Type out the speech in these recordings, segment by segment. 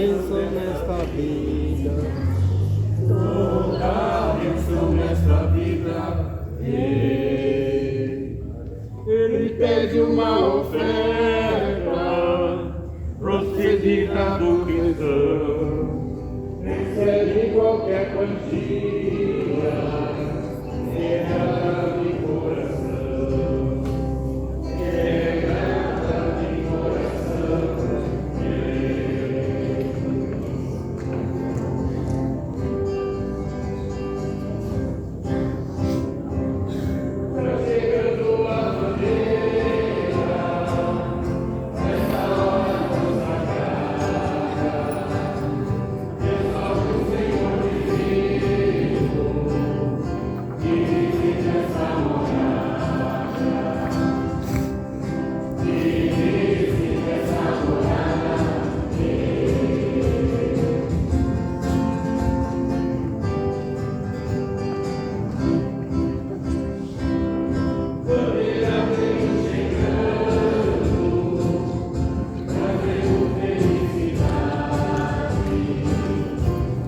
bênção nesta vida. Toda bênção nesta vida. Ele pede uma oferta procedida do cristão. Recebe qualquer quantia, será de coração. É grata de coração. Tá chegando a bandeira, nessa hora consagrada. Exalta o Senhor divino, que vive nessa morada. Que vive nessa morada. Bandeira vem chegando, trazendo felicidade,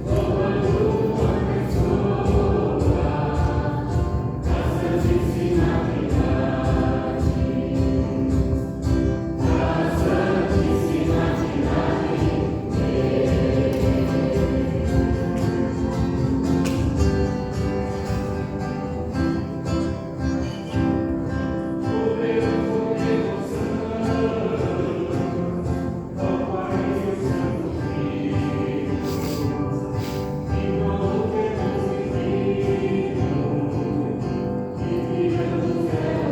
louvando uma pessoa, a Santíssima Trindade, a Santíssima Trindade. Correu com devoção ao Pai e ao Santo Filho, igual o Deus divino, que vira do céu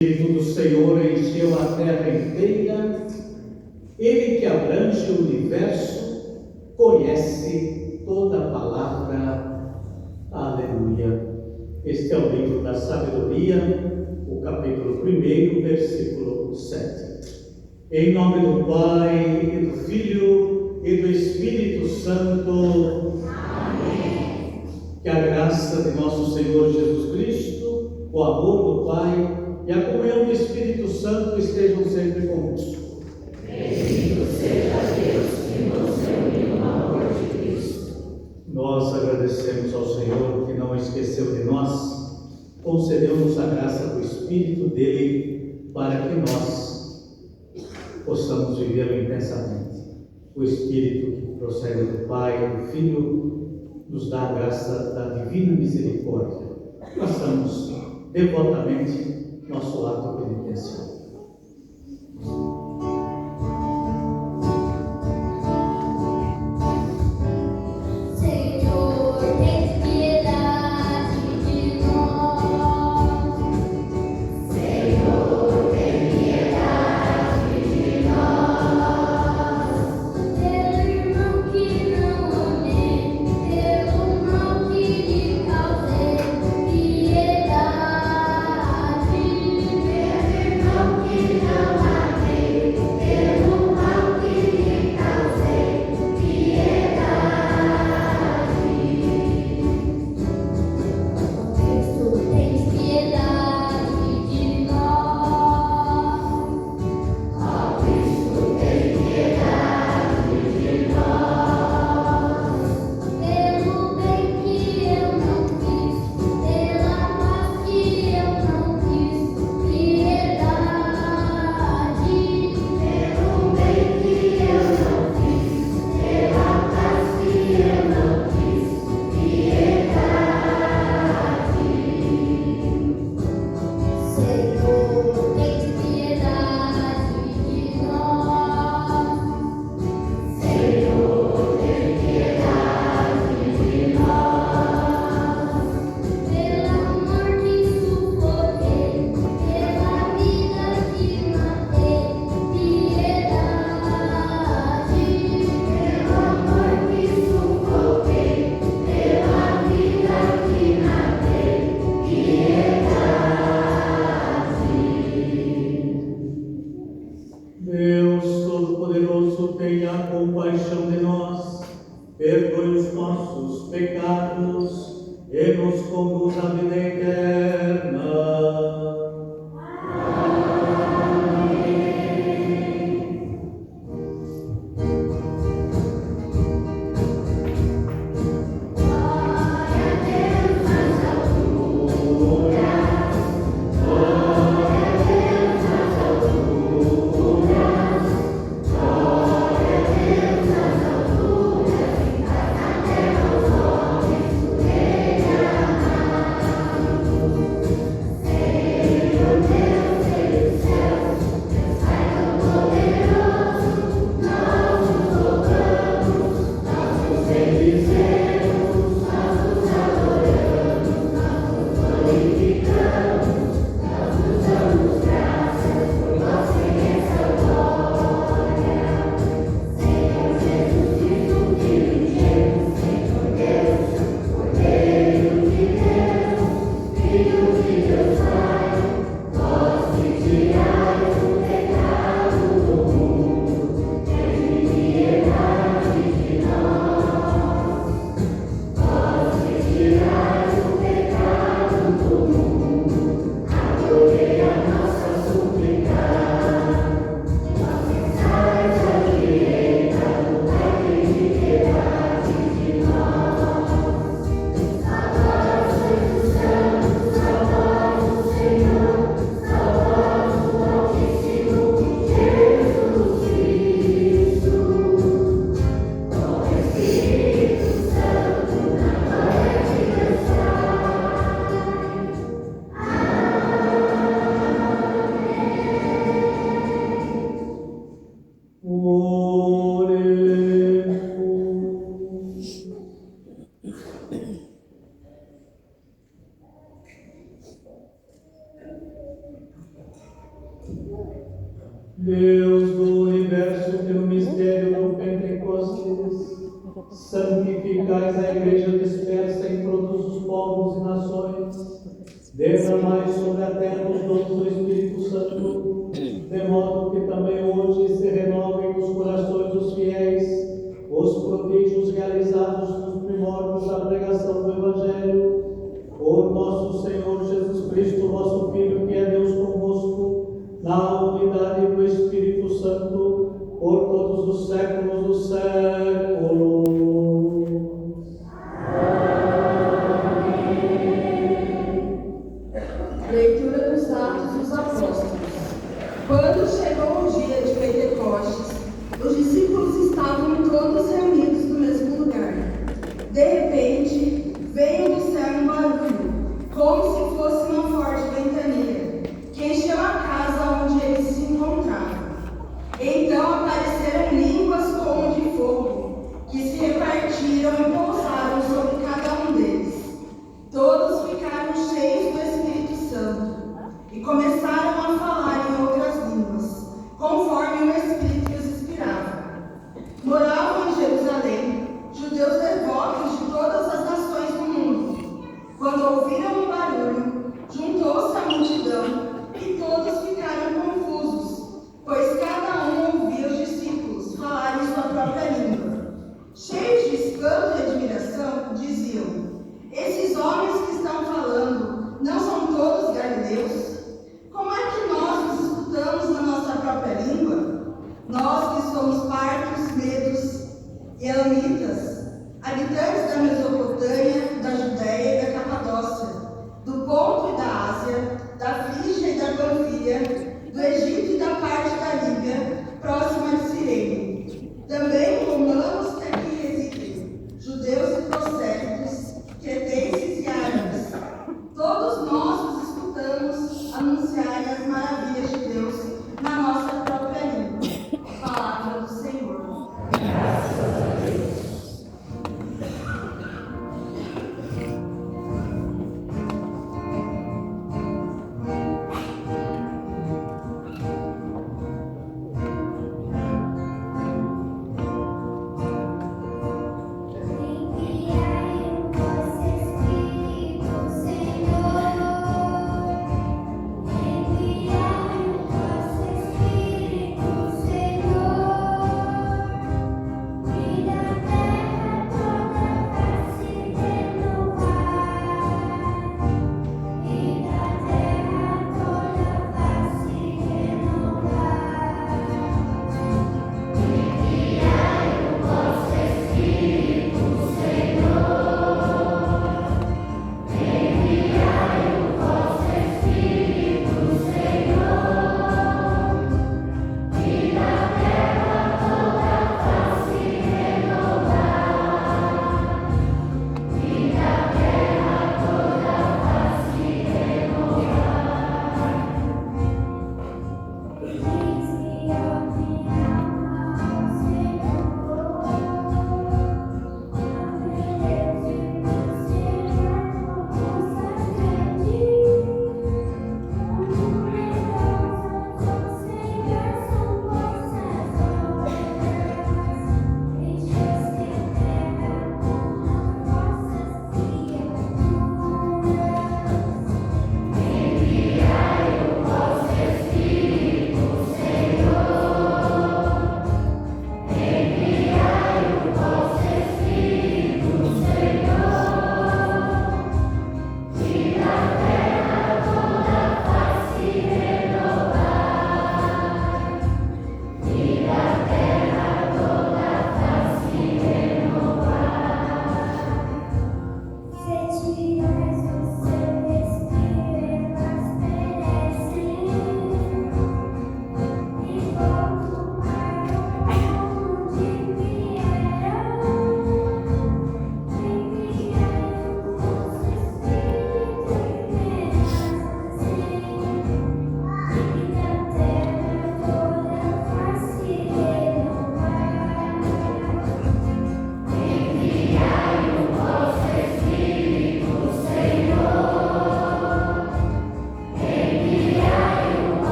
O Espírito do Senhor encheu a terra inteira, Ele que abrange o universo, conhece toda a palavra. Aleluia. Este é o livro da sabedoria, o capítulo 1, versículo 7. Em nome do Pai, e do Filho, e do Espírito Santo. Amém. Que a graça de nosso Senhor Jesus Cristo, o amor do Pai e a comunhão do Espírito Santo estejam sempre conosco. Bendito seja Deus que nos reuniu no amor de Cristo. Nós agradecemos ao Senhor que não esqueceu de nós, concedeu-nos a graça do Espírito dele para que nós possamos vivê-lo intensamente. O Espírito que procede do Pai e do Filho nos dá a graça da divina misericórdia. Façamos devotamente nosso ato penitencial. Deus Todo-Poderoso, tenha compaixão de nós, perdoe os nossos pecados e nos conduz à vida eterna. Deus do universo, pelo mistério do Pentecostes, santificais a Igreja dispersa em todos os povos e nações, Derramai sobre a terra os dons do Espírito Santo, de modo que também hoje se renovem os corações dos fiéis os prodígios realizados nos primórdios da pregação do Evangelho. Por nosso Senhor Jesus Cristo, vosso Filho, que é Deus convosco, na unidade do Espírito Santo, por todos os séculos dos séculos. Leitura dos Atos dos Apóstolos. Quando chegou o dia de Pentecostes, os discípulos estavam todos reunidos no mesmo lugar. De repente, veio do céu um barulho, como se fosse uma forte ventania, que encheu a casa onde eles se encontravam. Então apareceram línguas como de fogo, que se repartiram e pousaram sobre cada um deles. Todos ficaram cheios do Espírito Santo e começaram a falar em outras línguas, conforme o Espírito os inspirava. Moravam em Jerusalém judeus devotos de todas as nações do mundo. Quando ouviram o barulho, juntou-se a multidão e todos ficaram confusos, pois cada um ouvia os discípulos falarem sua própria língua. Cheios de espanto e admiração, diziam: esses homens que estão falando não são todos galileus? Como é que nós os escutamos na nossa própria língua? Nós que somos partos, medos e elamitas, habitantes da Mesopotâmia, da Judéia e da Capadócia, do Ponto e da Ásia, da Frígia e da Panfilha, do Egito e da parte da Líbia, próxima de Cirene. Também romanos que aqui residem, judeus e prosélitos, cretenses e árabes. Todos nós os escutamos anunciarem as maravilhas de Deus na nossa própria língua. Palavra do Senhor. Graças a Deus.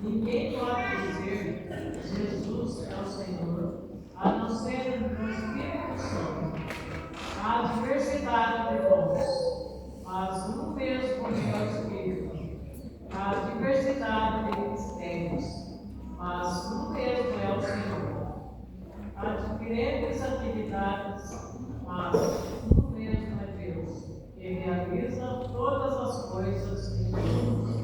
Ninguém pode dizer Jesus é o Senhor, a não ser no Espírito Santo. Há diversidade de dons, mas um mesmo é o Espírito. Há diversidade de mistérios, mas um mesmo é o Senhor. Há diferentes atividades, mas um mesmo é Deus, que realiza todas as coisas em todos.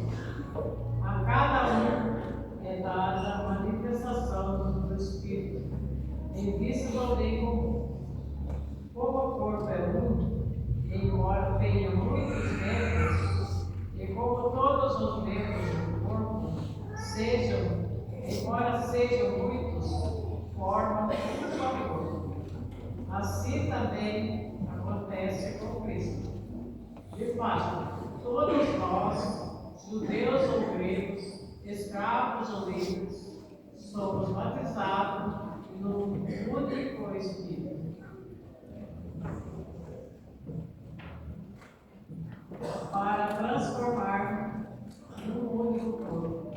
A cada um é dada a manifestação do Espírito, em vista do bem comum. Como o corpo é um, embora tenha muitos membros, e como todos os membros do corpo embora sejam muitos, formam um só corpo. Assim também acontece com Cristo. De fato, todos nós, judeus ou gregos, escravos ou livres, somos batizados no único Espírito. Para transformar num único corpo.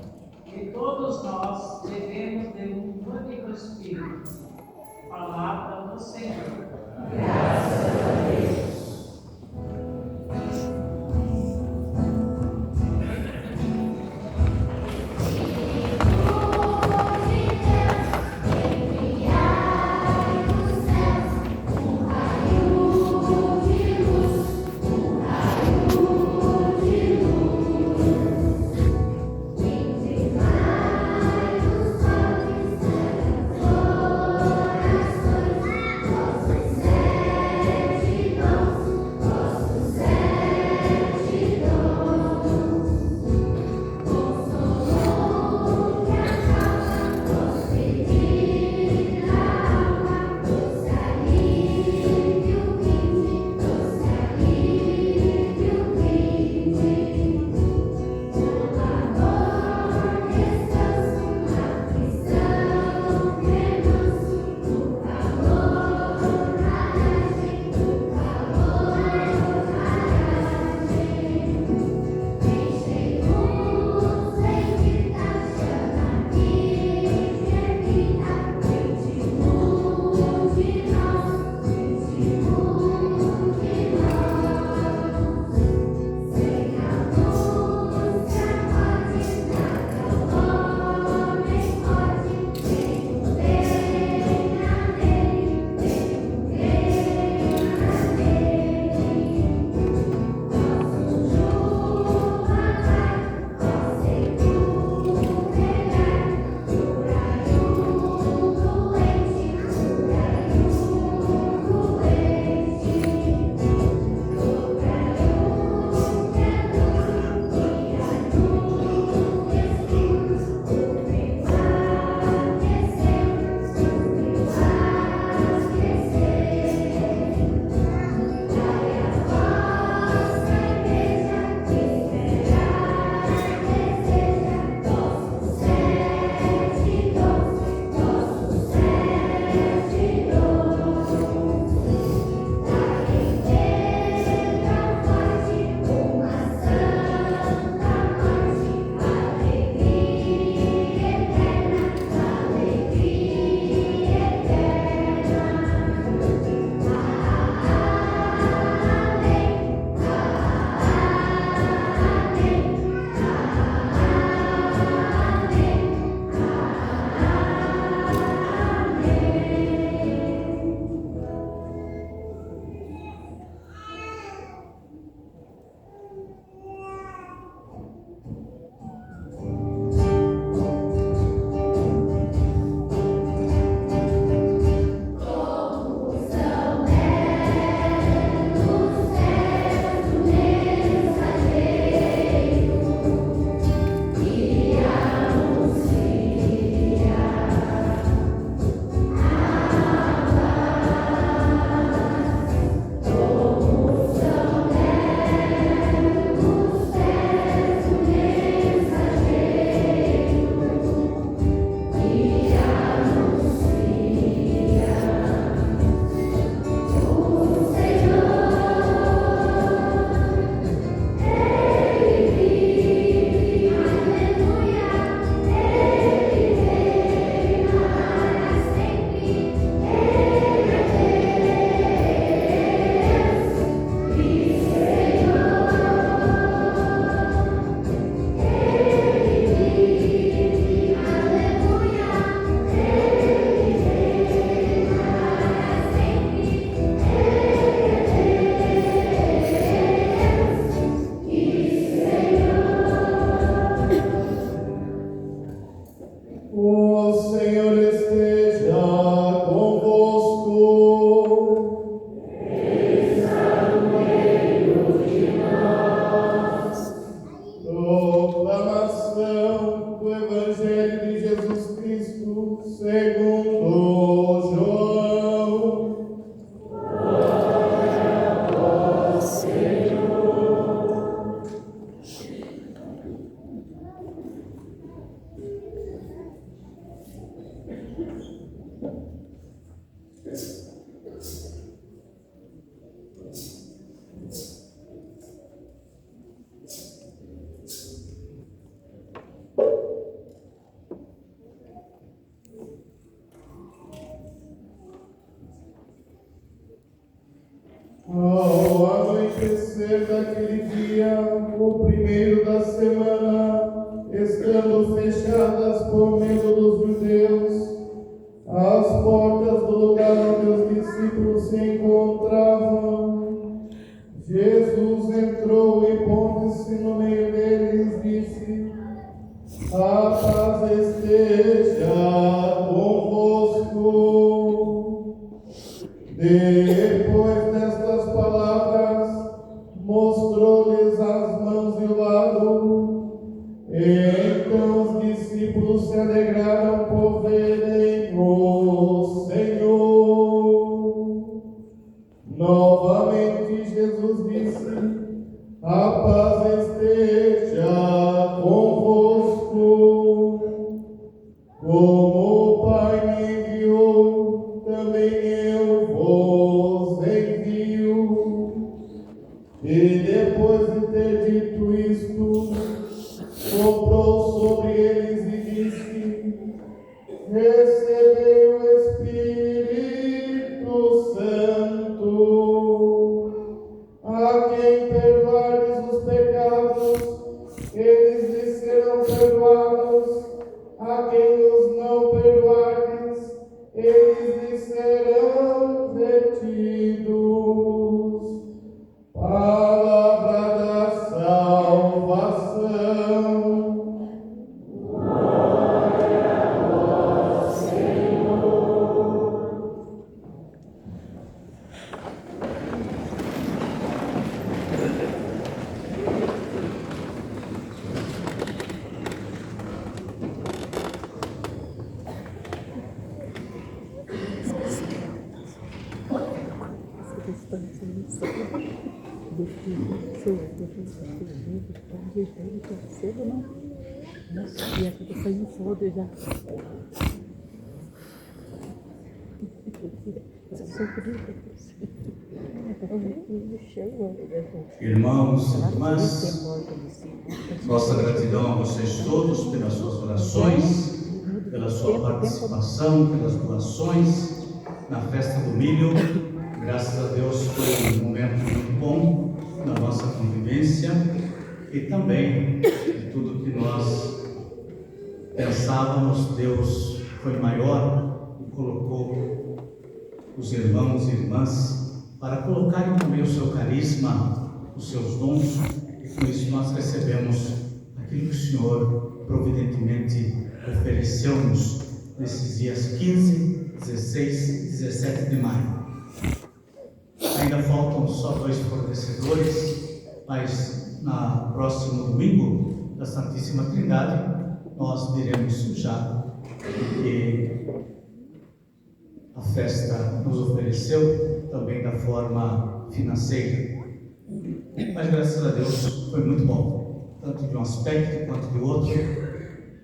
E todos nós devemos de um único Espírito. Palavra do Senhor. Graças a Deus. O Senhor esteja convosco. Proclamação do Evangelho de Jesus Cristo segundo João. Ao anoitecer daquele dia, o primeiro da semana, estando fechadas por medo dos judeus, as portas do lugar onde os discípulos se encontravam, Jesus entrou e, pondo-se no meio deles, disse: a paz esteja convosco. Depois destas palavras, mostrou-lhes as mãos e o lado. Então os discípulos se alegraram por verem o Senhor. Novamente Jesus disse: a paz esteja convosco. Como o Pai me enviou, também eu vos envio. E depois de ter dito isto, soprou sobre eles e disse: recebei o Espírito Santo. A quem perdoares os pecados, eles lhes serão perdoados. A quem os não perdoares, eles lhes serão retidos. Palavra da salvação. Nossa, e essa tá saindo foda já. Irmãos e irmãs, nossa gratidão a vocês todos pelas suas orações, pela sua participação, pelas doações na festa do milho. Graças a Deus foi um momento muito bom na nossa convivência e também de tudo que nós pensávamos, Deus foi maior e colocou os irmãos e irmãs para colocarem também o seu carisma, os seus dons, e com isso nós recebemos aquilo que o Senhor providentemente ofereceu-nos nesses dias 15, 16 e 17 de maio. Ainda faltam só 2 fornecedores, mas no próximo domingo da Santíssima Trindade nós diremos já que a festa nos ofereceu, também da forma financeira. Mas graças a Deus foi muito bom, tanto de um aspecto quanto de outro.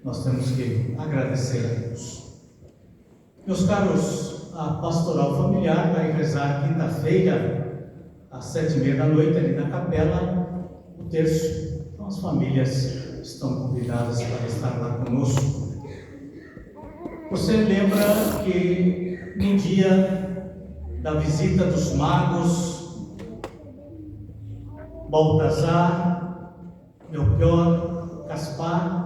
Nós temos que agradecer a Deus. Meus caros, a pastoral familiar vai rezar quinta-feira às 7h30 ali na capela o terço. Então as famílias estão convidadas para estar lá conosco. Você lembra que no dia da visita dos magos, Baltazar, Melchior, Gaspar,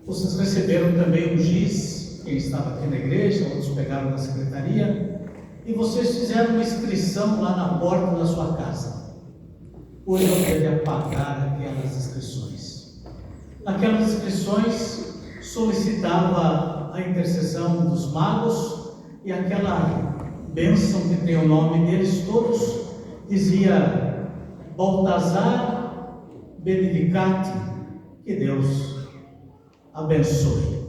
vocês receberam também o giz, quem estava aqui na igreja, outros pegaram na secretaria, e vocês fizeram uma inscrição lá na porta da sua casa. Hoje eu quero apagar aquelas inscrições. Naquelas inscrições solicitava a intercessão dos magos, e aquela bênção que tem o nome deles todos dizia: Baltazar benedicati, que Deus abençoe.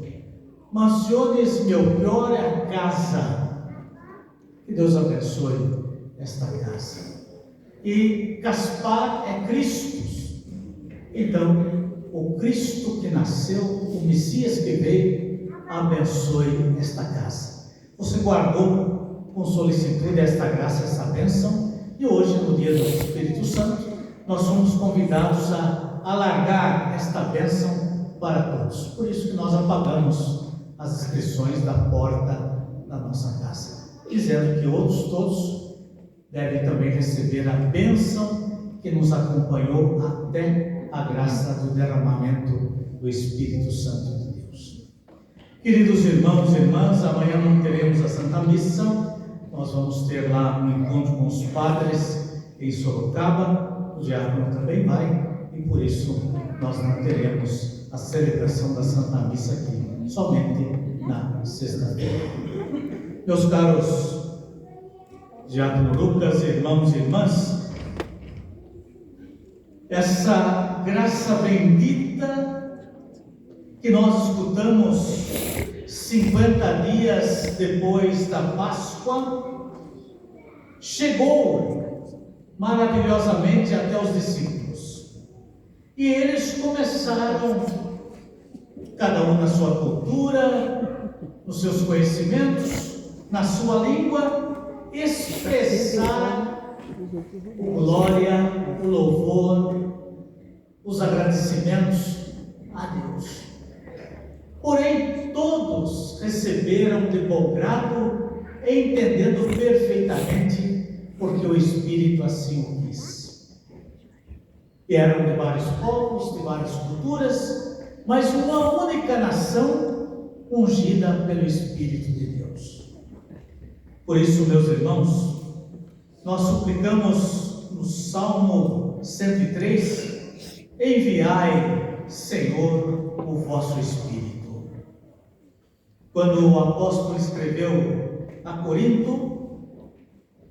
Mansiones Melchior é a casa, que Deus abençoe esta casa. E Gaspar é Cristo. Então, o Cristo que nasceu, o Messias que veio, abençoe esta casa. Você guardou com solicitude esta graça, essa bênção, e hoje, no dia do Espírito Santo, nós somos convidados a alargar esta bênção para todos. Por isso que nós apagamos as inscrições da porta da nossa casa, dizendo que outros todos devem também receber a bênção que nos acompanhou até a graça do derramamento do Espírito Santo de Deus. Queridos irmãos e irmãs, amanhã não teremos a Santa Missa, nós vamos ter lá um encontro com os padres em Sorocaba, o diácono também vai, e por isso nós não teremos a celebração da Santa Missa aqui, somente na sexta-feira. Meus caros diácono Lucas, irmãos e irmãs, essa graça bendita que nós escutamos 50 dias depois da Páscoa, chegou maravilhosamente até os discípulos, e eles começaram, cada um na sua cultura, nos seus conhecimentos, na sua língua, expressar a glória, o louvor, os agradecimentos a Deus. Porém, todos receberam de bom grado, entendendo perfeitamente, porque o Espírito assim o quis. E eram de vários povos, de várias culturas, mas uma única nação ungida pelo Espírito de Deus. Por isso, meus irmãos, nós suplicamos no Salmo 103, enviai, Senhor, o vosso Espírito. Quando o apóstolo escreveu a Corinto,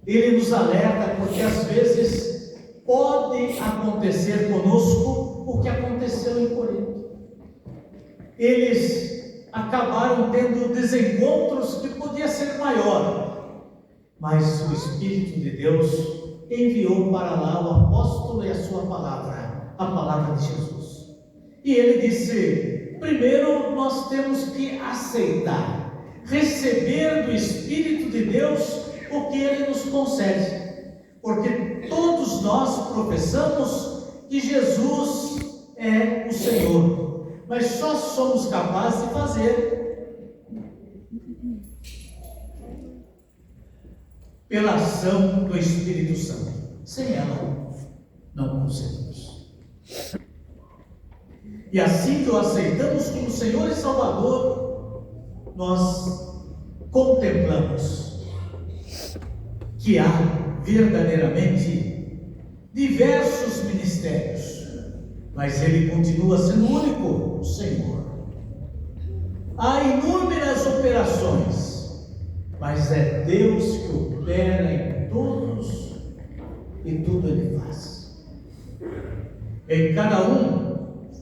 ele nos alerta, porque às vezes pode acontecer conosco o que aconteceu em Corinto. Eles acabaram tendo desencontros que podia ser maior, mas o Espírito de Deus enviou para lá o apóstolo e a sua palavra, a palavra de Jesus. E ele disse: primeiro nós temos que aceitar, receber do Espírito de Deus o que ele nos concede, porque todos nós professamos que Jesus é o Senhor, mas só somos capazes de fazer pela ação do Espírito Santo. Sem ela, não conseguimos. E assim que o aceitamos como Senhor e Salvador, nós contemplamos que há verdadeiramente diversos ministérios, mas Ele continua sendo o único, o Senhor. Há inúmeras operações, mas é Deus que opera em todos e tudo Ele faz. Em cada um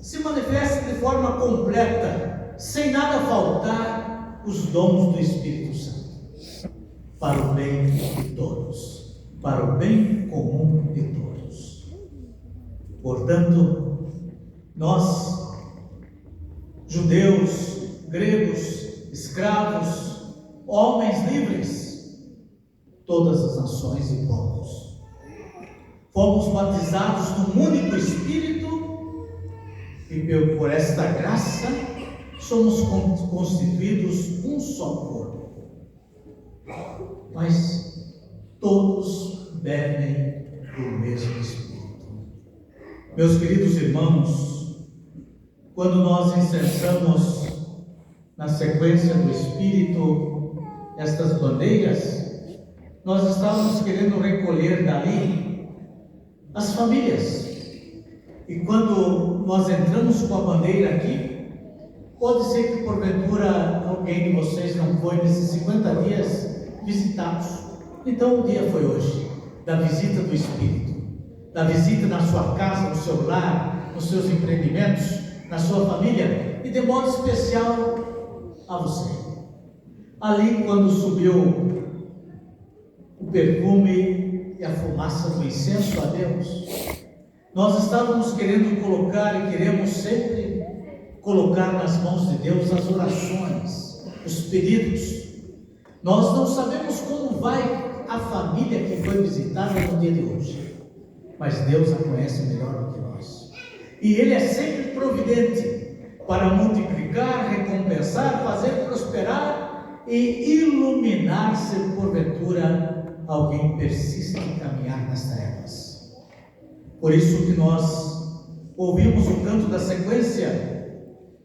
se manifesta de forma completa, sem nada faltar, os dons do Espírito Santo, para o bem de todos, para o bem comum de todos. Portanto, nós, judeus, gregos, escravos, homens livres, todas as nações e povos, fomos batizados num único Espírito, e por esta graça somos constituídos um só corpo, mas todos bebem do mesmo Espírito. Meus queridos irmãos, quando nós incensamos na sequência do Espírito estas bandeiras, nós estávamos querendo recolher dali as famílias. E quando nós entramos com a bandeira aqui, Pode ser que porventura alguém de vocês não foi nesses 50 dias visitados. Então o dia foi hoje, da visita do Espírito, da visita na sua casa, no seu lar, nos seus empreendimentos, na sua família, e de modo especial a você. Ali, quando subiu o perfume e a fumaça do incenso a Deus, nós estávamos querendo colocar e queremos sempre colocar nas mãos de Deus as orações, os pedidos. Nós não sabemos como vai a família que foi visitada no dia de hoje, mas Deus a conhece melhor do que nós. E Ele é sempre providente para multiplicar, recompensar, fazer prosperar e iluminar, se porventura alguém persiste em caminhar nas trevas. Por isso que nós ouvimos o canto da sequência,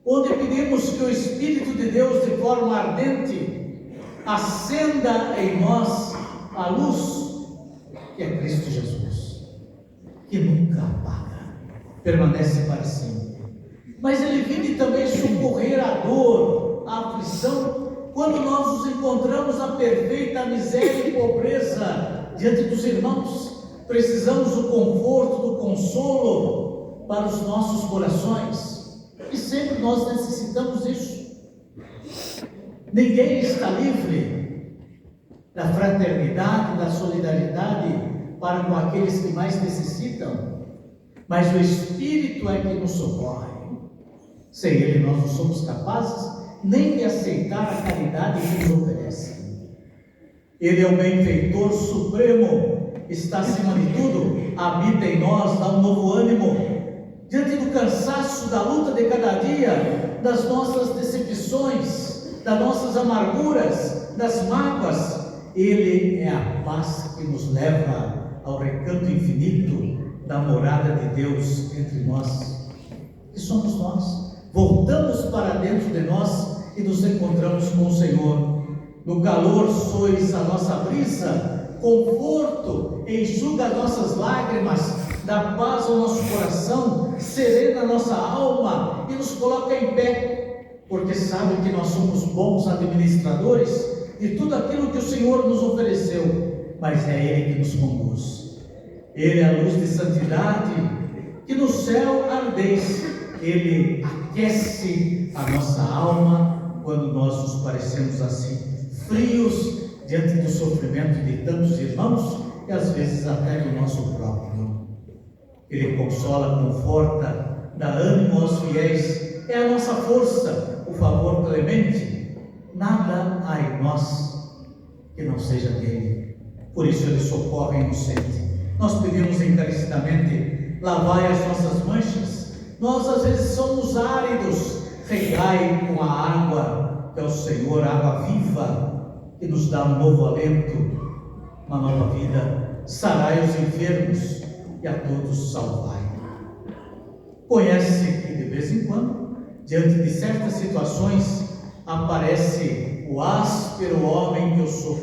onde pedimos que o Espírito de Deus, de forma ardente, acenda em nós a luz que é Cristo Jesus, que nunca apaga, permanece para sempre. Mas Ele vem também socorrer a dor, a aflição, quando nós nos encontramos na perfeita miséria e pobreza diante dos irmãos. Precisamos do conforto, do consolo para os nossos corações, e sempre nós necessitamos disso. Ninguém está livre da fraternidade, da solidariedade para com aqueles que mais necessitam, mas o Espírito é que nos socorre. Sem Ele nós não somos capazes nem de aceitar a caridade que nos oferece. Ele é o benfeitor supremo, está acima de tudo, habita em nós, dá um novo ânimo diante do cansaço da luta de cada dia, das nossas decepções, das nossas amarguras, das mágoas. Ele é a paz que nos leva ao recanto infinito da morada de Deus entre nós, que somos nós. Voltamos para dentro de nós e nos encontramos com o Senhor. No calor sois a nossa brisa, conforto, enxuga as nossas lágrimas, dá paz ao nosso coração, serena a nossa alma e nos coloca em pé, porque sabe que nós somos bons administradores de tudo aquilo que o Senhor nos ofereceu, mas é Ele que nos conduz. Ele é a luz de santidade que no céu ardeis. Ele aquece a nossa alma quando nós nos parecemos assim, frios diante do sofrimento de tantos irmãos e às vezes até do nosso próprio. Ele consola, conforta, dá ânimo aos fiéis, é a nossa força, o favor clemente. Nada há em nós que não seja dele. Por isso Ele socorre inocente. Nós pedimos encarecidamente: lavai as nossas manchas. Nós às vezes somos áridos, regai com a água que é o Senhor, água viva, que nos dá um novo alento, uma nova vida. Sarai os enfermos e a todos salvai. Conhece que de vez em quando, diante de certas situações, aparece o áspero homem que eu sou,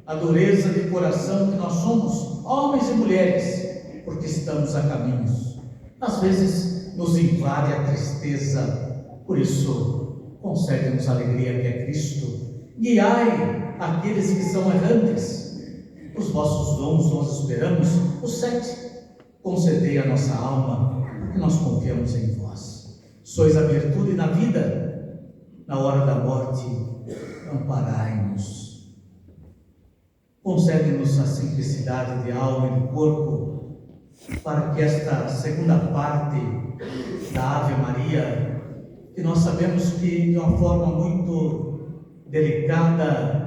a dureza de coração que nós somos, homens e mulheres, porque estamos a caminhos. Às vezes nos invade a tristeza, por isso concede-nos a alegria que é Cristo. Guiai aqueles que são errantes. Os vossos dons nós esperamos. Os 7, concedei a nossa alma, porque nós confiamos em vós. Sois a virtude na vida, na hora da morte, amparai-nos. Concede-nos a simplicidade de alma e de corpo, para que esta segunda parte da Ave Maria, que nós sabemos que de uma forma muito delicada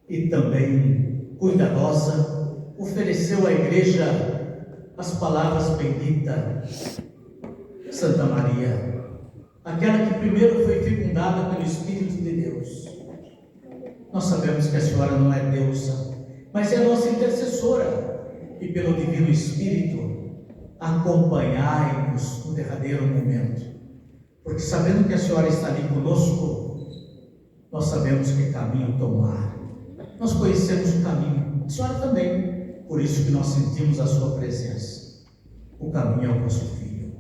e também cuidadosa, ofereceu à Igreja as palavras benditas. Santa Maria, aquela que primeiro foi fecundada pelo Espírito de Deus. Nós sabemos que a Senhora não é deusa, mas é a nossa intercessora, e pelo Divino Espírito acompanhai-nos no derradeiro momento, porque sabendo que a Senhora está ali conosco, nós sabemos que caminho tomar. Nós conhecemos o caminho, a Senhora também, por isso que nós sentimos a sua presença. O caminho é o vosso Filho.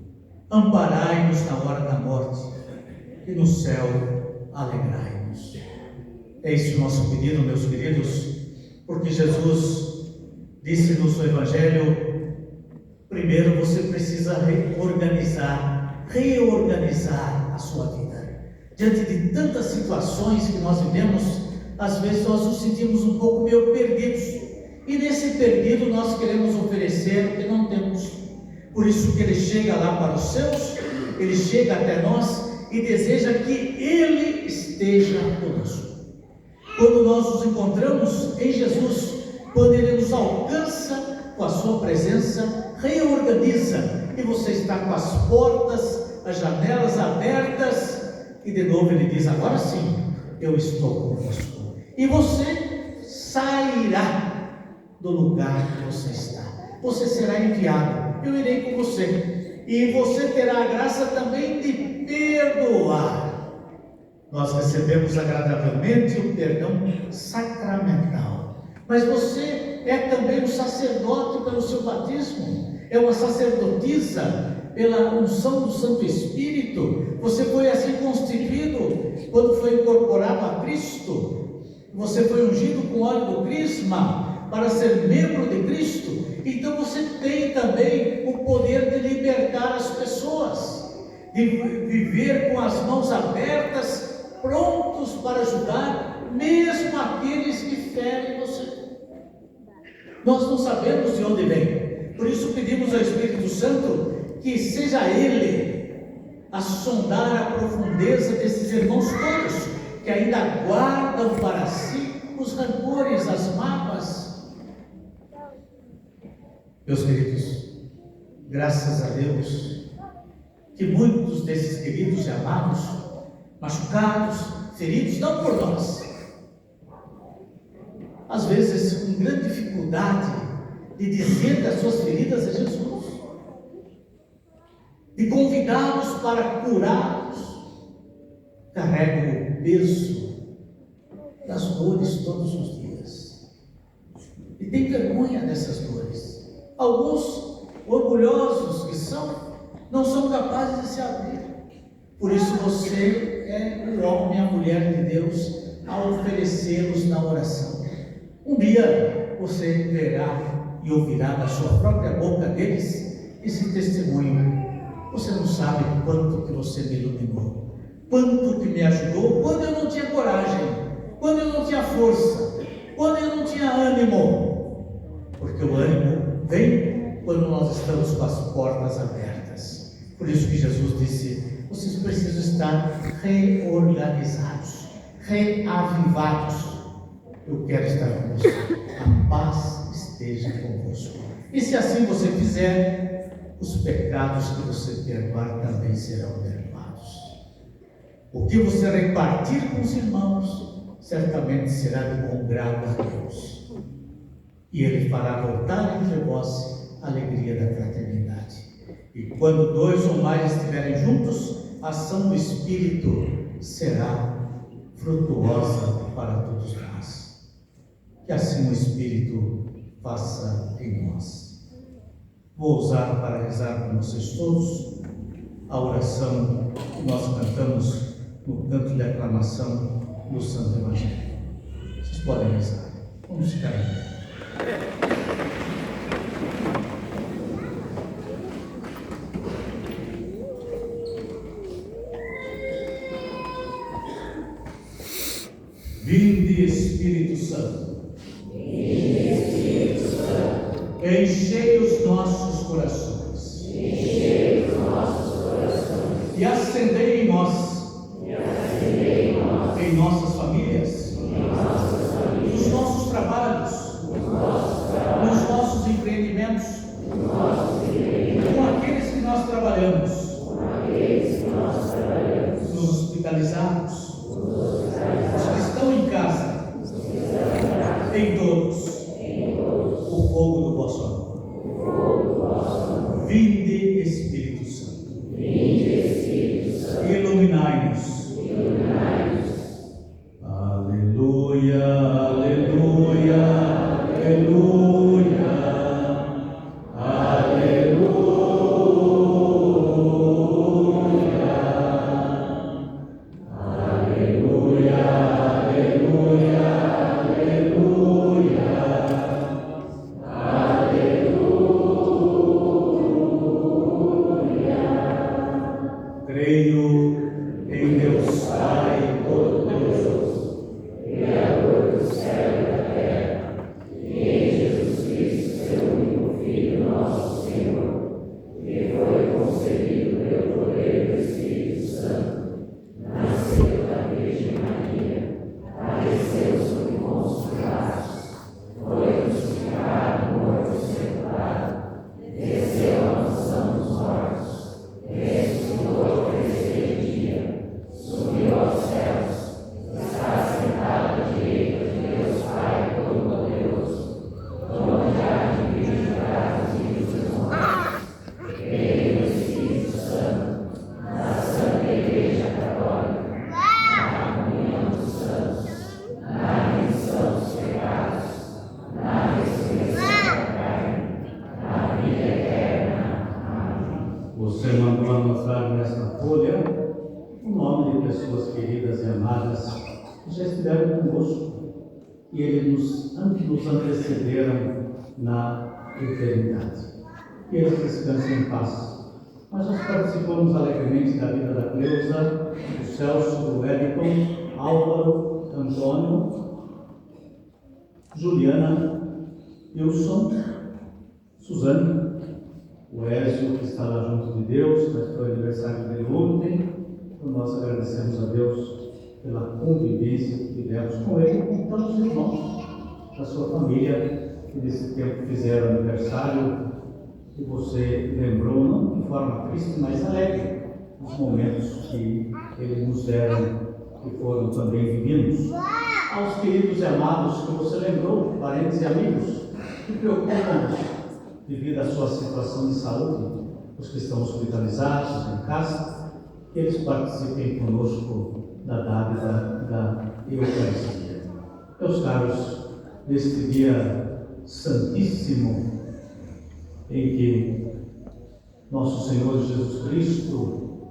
Amparai-nos na hora da morte, e no céu alegrai-nos. É esse o nosso pedido, meus queridos, porque Jesus disse-nos no Evangelho: primeiro você precisa reorganizar a sua vida. Diante de tantas situações que nós vivemos, às vezes nós nos sentimos um pouco meio perdidos. E nesse perdido nós queremos oferecer o que não temos. Por isso que Ele chega lá para os seus, Ele chega até nós e deseja que Ele esteja conosco. Quando nós nos encontramos em Jesus, quando Ele nos alcança com a sua presença, reorganiza, e você está com as portas, as janelas abertas, e de novo Ele diz: agora sim, eu estou convosco. E você sairá do lugar que você está. Você será enviado, eu irei com você, e você terá a graça também de perdoar. Nós recebemos agradavelmente o perdão sacramental, mas você é também um sacerdote pelo seu batismo, é uma sacerdotisa pela unção do Santo Espírito. Você foi assim constituído quando foi incorporado a Cristo. Você foi ungido com óleo do crisma para ser membro de Cristo. Então você tem também o poder de libertar as pessoas, de viver com as mãos abertas, prontos para ajudar mesmo aqueles que ferem você. Nós não sabemos de onde vem, por isso pedimos ao Espírito Santo que seja Ele a sondar a profundeza desses irmãos todos que ainda guardam para si os rancores, as mágoas. Meus queridos, graças a Deus que muitos desses queridos e amados, machucados, feridos, não por nós, às vezes com grande dificuldade de dizer das suas feridas a Jesus, de convidá-los para curá-los, carregam o peso das dores todos os dias e tem vergonha dessas dores. Alguns orgulhosos que são, não são capazes de se abrir. Por isso você é o homem, a mulher de Deus, a oferecê-los na oração. Um dia você verá e ouvirá da sua própria boca deles esse testemunho. Você não sabe quanto que você me iluminou, quanto que me ajudou, quando eu não tinha coragem, quando eu não tinha força, quando eu não tinha ânimo. Porque o ânimo vem quando nós estamos com as portas abertas. Por isso que Jesus disse: vocês precisam estar reorganizados, reavivados. Eu quero estar convosco, a paz esteja convosco. E se assim você fizer, os pecados que você perdoar também serão perdoados. O que você repartir com os irmãos, certamente será de bom grado a Deus. E Ele fará voltar entre vós a alegria da fraternidade. E quando dois ou mais estiverem juntos, a ação do Espírito será frutuosa para todos nós. Que assim o Espírito faça em nós. Vou usar para rezar com vocês todos a oração que nós cantamos no canto de aclamação do Santo Evangelho. Vocês podem rezar. Vamos ficar em pé. Vinde, Espírito Santo. Enchei os nossos corações. E acendei em nós, em nossas famílias, nos nossos trabalhos, nos nossos empreendimentos, com aqueles que nós trabalhamos, nos hospitalizados, os que estão em casa, em todos, o fogo do vosso amor. Vinde, Espírito Santo. Iluminai-nos. Aleluia, aleluia, aleluia, aleluia. em Deus Pai Todo-Poderoso, Criador do céu e da terra, e em Jesus Cristo, seu único Filho, nosso Senhor, que foi concebido pelo poder do Espírito Santo, nasceu da Virgem Maria, padeceu sob Pôncio Pilatos, foi crucificado, morto e sepultado, desceu à mansão dos mortos, ressuscitou ao terceiro dia, subiu aos céus, está sentado à direita de Deus Pai Todo-Poderoso, onde há de vir julgar os vivos e os mortos. Creio no Espírito Santo, na Santa Igreja Católica, na comunhão dos santos, na remissão dos pecados, na ressurreição da carne, na vida eterna. Amém. Você mandou anotar nesta folha o nome de pessoas queridas e amadas que já estiveram conosco e eles nos antecederam na eternidade. Que eles descansem em paz. Nós já participamos alegremente da vida da Cleusa, do Celso, do Wellington, Álvaro, Antônio, Juliana, Wilson, Suzane, o Ézio, que está lá junto de Deus, mas foi o aniversário dele ontem. Então nós agradecemos a Deus pela convivência que tivemos com ele e com tantos irmãos da sua família que nesse tempo fizeram aniversário, que você lembrou, não de forma triste, mas alegre, os momentos que eles nos deram, que foram também divinos. Aos queridos e amados que você lembrou, parentes e amigos, que preocupam-nos devido à sua situação de saúde, os que estão hospitalizados em casa, que eles participem conosco da dádiva da Eucaristia. Meus caros, neste dia santíssimo, em que nosso Senhor Jesus Cristo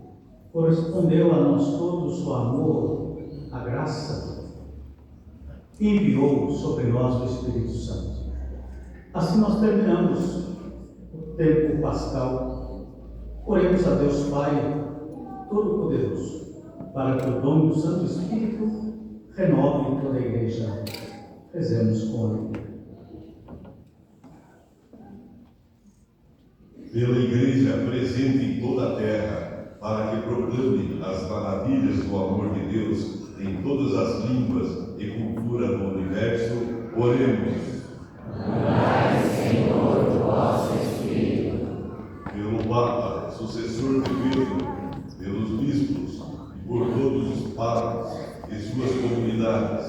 correspondeu a nós todos o amor, a graça, e enviou sobre nós o Espírito Santo. Assim nós terminamos o tempo pascal. Oremos a Deus Pai Todo-Poderoso, para que o dom do Santo Espírito renove toda a Igreja. Rezemos com ele. Pela Igreja presente em toda a terra, para que proclame as maravilhas do amor de Deus em todas as línguas e cultura do universo, oremos. Dai, Senhor, o vosso Espírito. Pelo Papa, sucessor de Pedro, pelos bispos e por todos os padres e suas comunidades,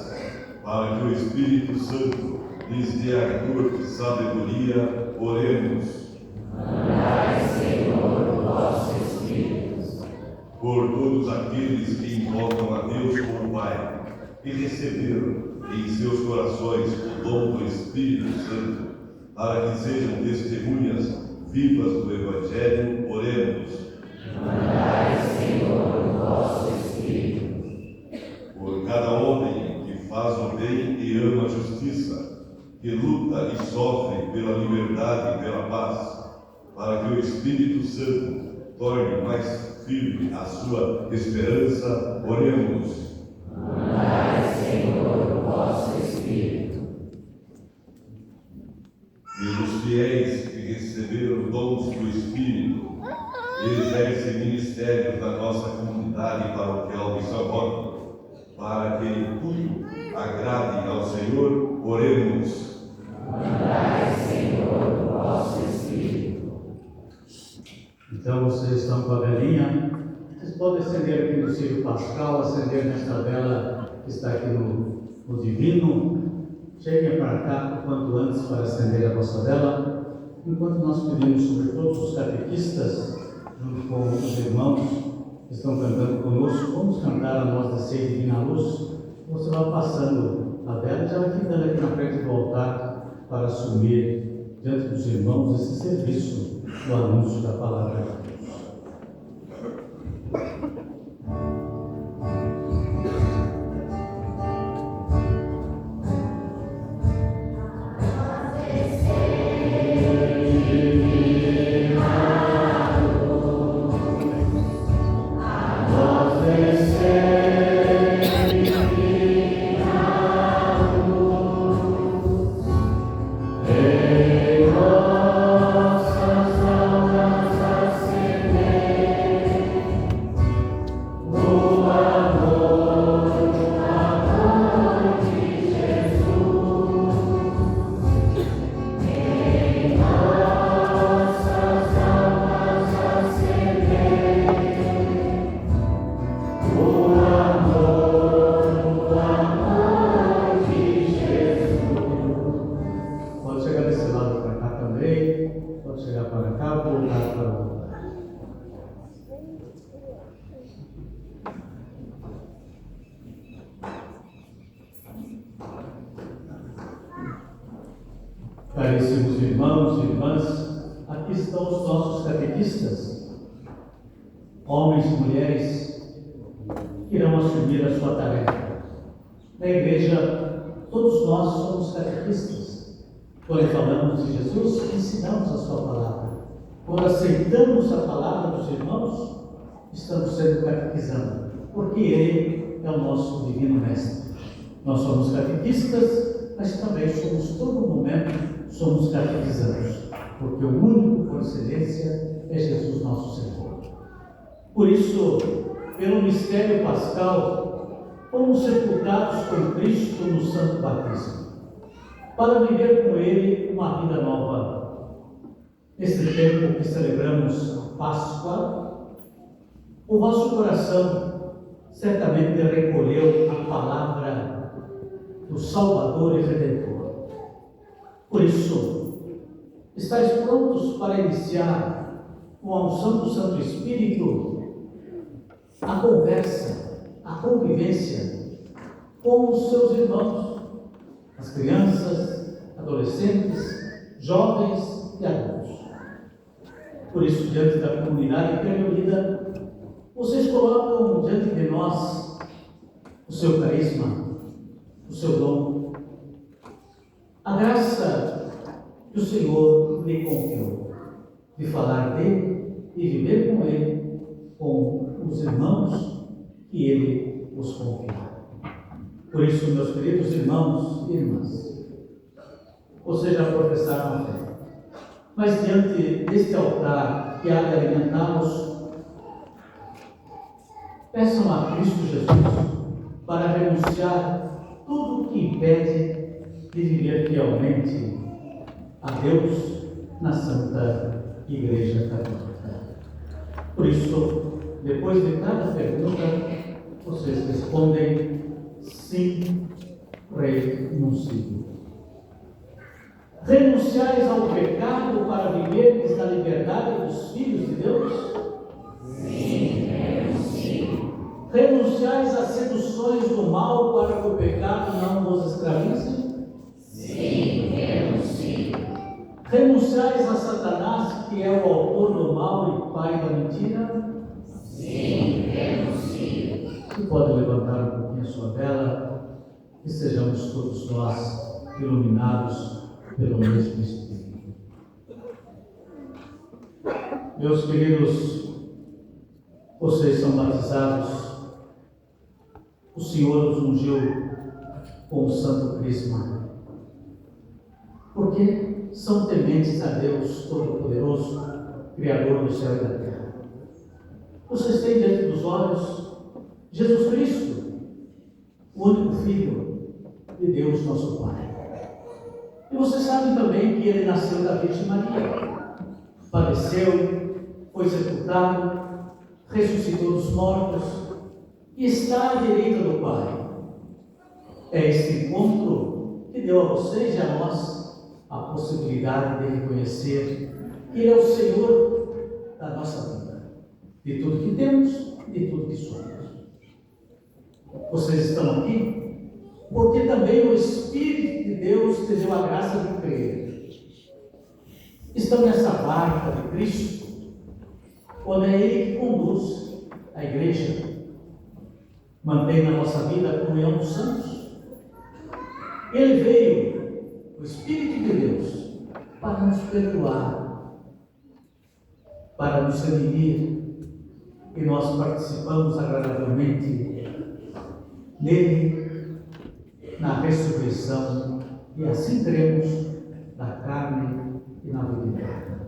para que o Espírito Santo lhes dê ardor e sabedoria, oremos. Dai, Senhor, o vosso Espírito. Por todos aqueles que invocam a Deus como Pai e receberam em seus corações o dom do Espírito Santo, para que sejam testemunhas vivas do Evangelho, oremos. Dai, Senhor, o vosso Espírito. Por cada homem que faz o bem e ama a justiça, que luta e sofre pela liberdade e pela paz, para que o Espírito Santo torne mais firme a sua esperança, oremos. Dai, Senhor, o vosso Espírito. Pelos fiéis que receberam dons do Espírito e exercem ministérios na nossa comunidade paroquial de São Roque, para que em tudo agrade ao Senhor, oremos. Dai, Senhor, o vosso Espírito. Então vocês estão com a velinha, vocês podem acender aqui no Círio Pascal, acender nesta vela que está aqui no Divino. Cheguem para cá o quanto antes para acender a vossa vela, enquanto nós pedimos sobre todos os catequistas, junto com os irmãos que estão cantando conosco, vamos cantar a nós de Sei Divina Luz. Você vai passando a vela e já vai ficando aqui na frente do altar para assumir diante dos irmãos esse serviço do anúncio da palavra de Deus. Amen. Caríssimos irmãos e irmãs, aqui estão os nossos catequistas, homens e mulheres que irão assumir a sua tarefa. Na igreja, todos nós somos catequistas. Quando falamos de Jesus, ensinamos a sua palavra. Quando aceitamos a palavra dos irmãos, estamos sendo catequizando, porque Ele é o nosso divino mestre. Nós somos catequistas, mas também somos, todo momento, somos catequizandos, porque o único por excelência é Jesus nosso Senhor. Por isso, pelo mistério pascal, fomos sepultados com Cristo no santo batismo, para viver com Ele uma vida nova. Neste tempo que celebramos a Páscoa, o vosso coração certamente recolheu a palavra do Salvador e Redentor. Por isso, estáis prontos para iniciar, com a unção do Santo Espírito, a conversa, a convivência com os seus irmãos, as crianças, adolescentes, jovens e adultos. Por isso, diante da comunidade reunida, vocês colocam diante de nós o seu carisma, o seu dom, a graça que o Senhor lhe confiou, de falar dele e viver com ele, com os irmãos que ele os confia. Por isso, meus queridos irmãos e irmãs, vocês já professaram a fé, mas diante deste altar que há de alimentá-los, peçam a Cristo Jesus para renunciar tudo o que impede de viver fielmente a Deus na Santa Igreja Católica. Por isso, depois de cada pergunta, vocês respondem: sim, renuncio. Renunciais ao pecado para viverdes na liberdade dos filhos de Deus? Sim, renuncio. Renunciais às seduções do mal para que o pecado não vos escravize? Sim, renuncio. Renunciais a Satanás, que é o autor do mal e pai da mentira? Sim, renuncio. Você pode levantar um pouquinho a sua vela e sejamos todos nós iluminados pelo mesmo Espírito. Meus queridos, vocês são batizados. O Senhor os ungiu com o santo crisma, porque são tementes a Deus Todo-Poderoso, Criador do céu e da terra. Vocês têm diante dos olhos Jesus Cristo, o único Filho de Deus nosso Pai. E vocês sabem também que Ele nasceu da Virgem Maria, padeceu, foi sepultado, ressuscitou dos mortos e está à direita do Pai. É este encontro que deu a vocês e a nós a possibilidade de reconhecer que Ele é o Senhor da nossa vida, de tudo que temos e de tudo que somos. Vocês estão aqui porque também o Espírito de Deus te deu a graça de crer. Estão nessa barca de Cristo, quando é Ele que conduz a igreja, mantém na nossa vida a comunhão dos santos. Ele veio, o Espírito de Deus, para nos perdoar, para nos redimir, e nós participamos agradavelmente nele, na ressurreição, e assim teremos da carne e na vida eterna.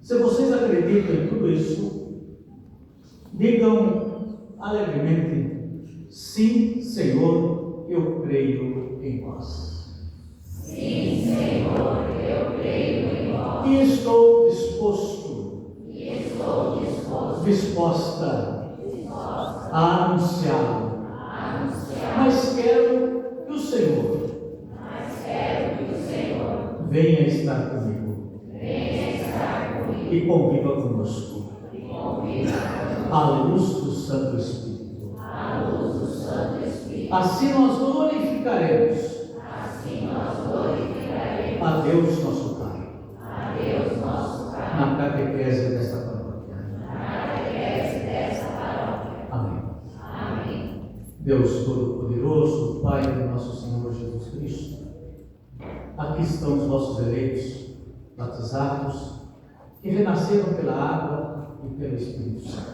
Se vocês acreditam em tudo isso, digam alegremente: sim, Senhor, eu creio em vós. Sim, Senhor, eu creio em vós. E estou disposto, disposta a anunciá-lo. Mas quero que o Senhor venha estar comigo e conviva conosco. à luz do Santo Espírito. Assim nós glorificaremos a Deus nosso Pai. Na catequese desta paróquia. Amém. Deus Todo-Poderoso, Pai de nosso Senhor Jesus Cristo, aqui estão os vossos eleitos, batizados, que renasceram pela água e pelo Espírito Santo.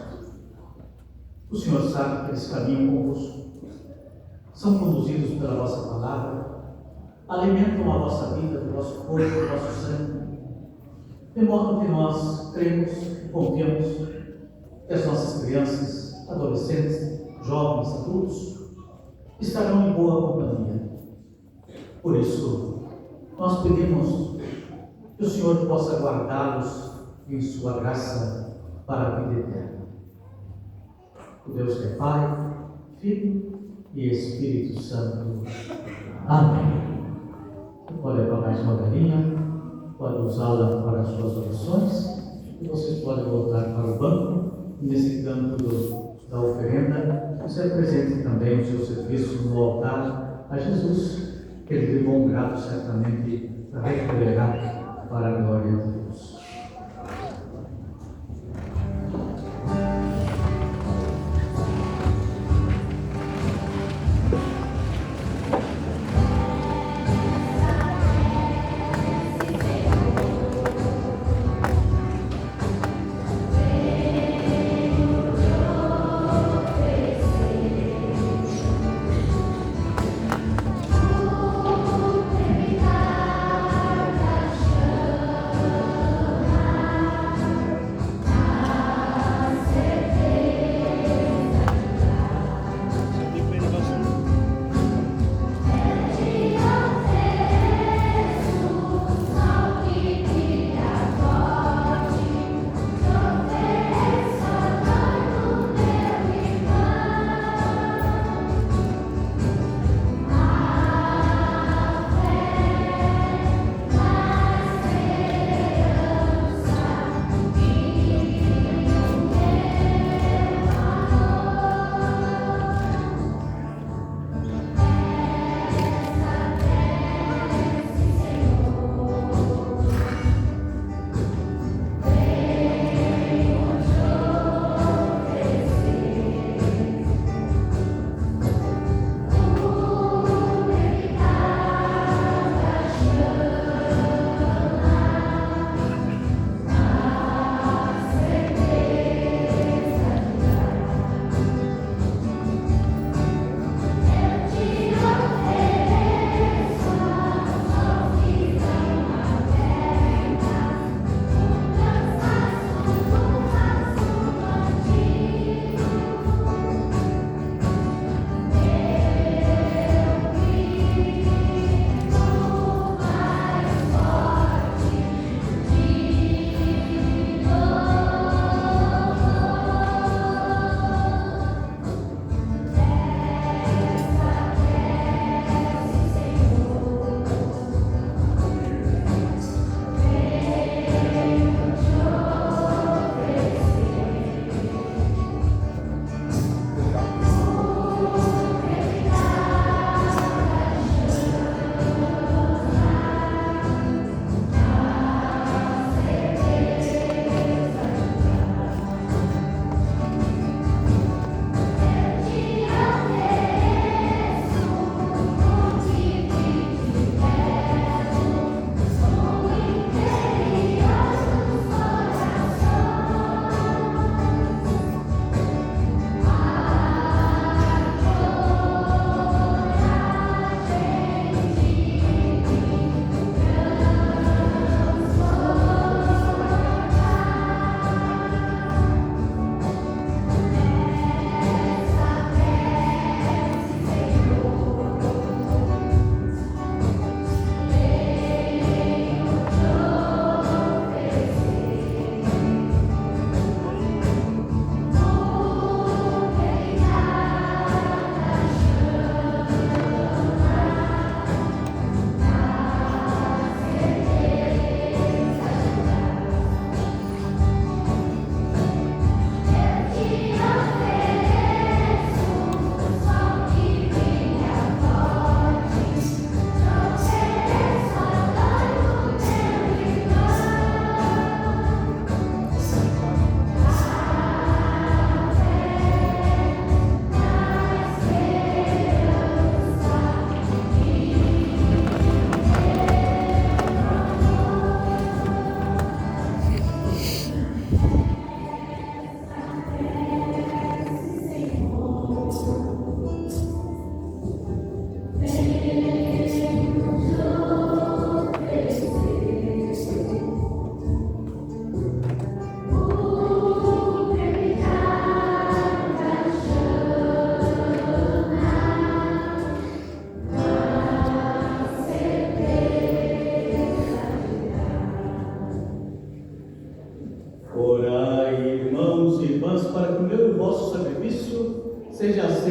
O Senhor sabe que eles caminham convosco, são conduzidos pela vossa palavra, alimentam a vossa vida, do vosso corpo, do vosso sangue, de modo que nós cremos e confiamos que as nossas crianças, adolescentes, jovens, adultos, estarão em boa companhia. Por isso, nós pedimos que o Senhor possa guardá-los em sua graça para a vida eterna. O Deus que é Pai, Filho e Espírito Santo. Amém. Você pode levar mais uma galinha, pode usá-la para as suas orações, e vocês podem voltar para o banco, e nesse canto da oferenda, você apresente também o seu serviço no altar a Jesus, que ele de bom grado certamente recolherá para a glória de Deus.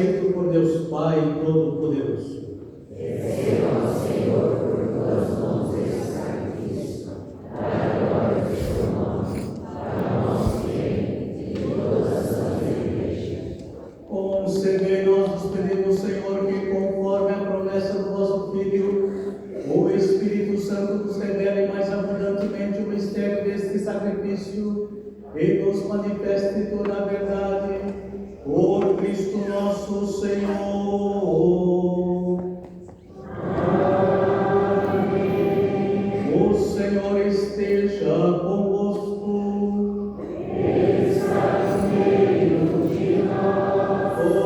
aceito por Deus Pai Todo-Poderoso. Concedei-nos, nos pedimos, Senhor, que conforme a promessa do vosso Filho, o Espírito Santo nos revele mais abundantemente o mistério deste sacrifício e nos manifeste toda a verdade. Por Cristo nosso Senhor. Amém. O Senhor esteja convosco.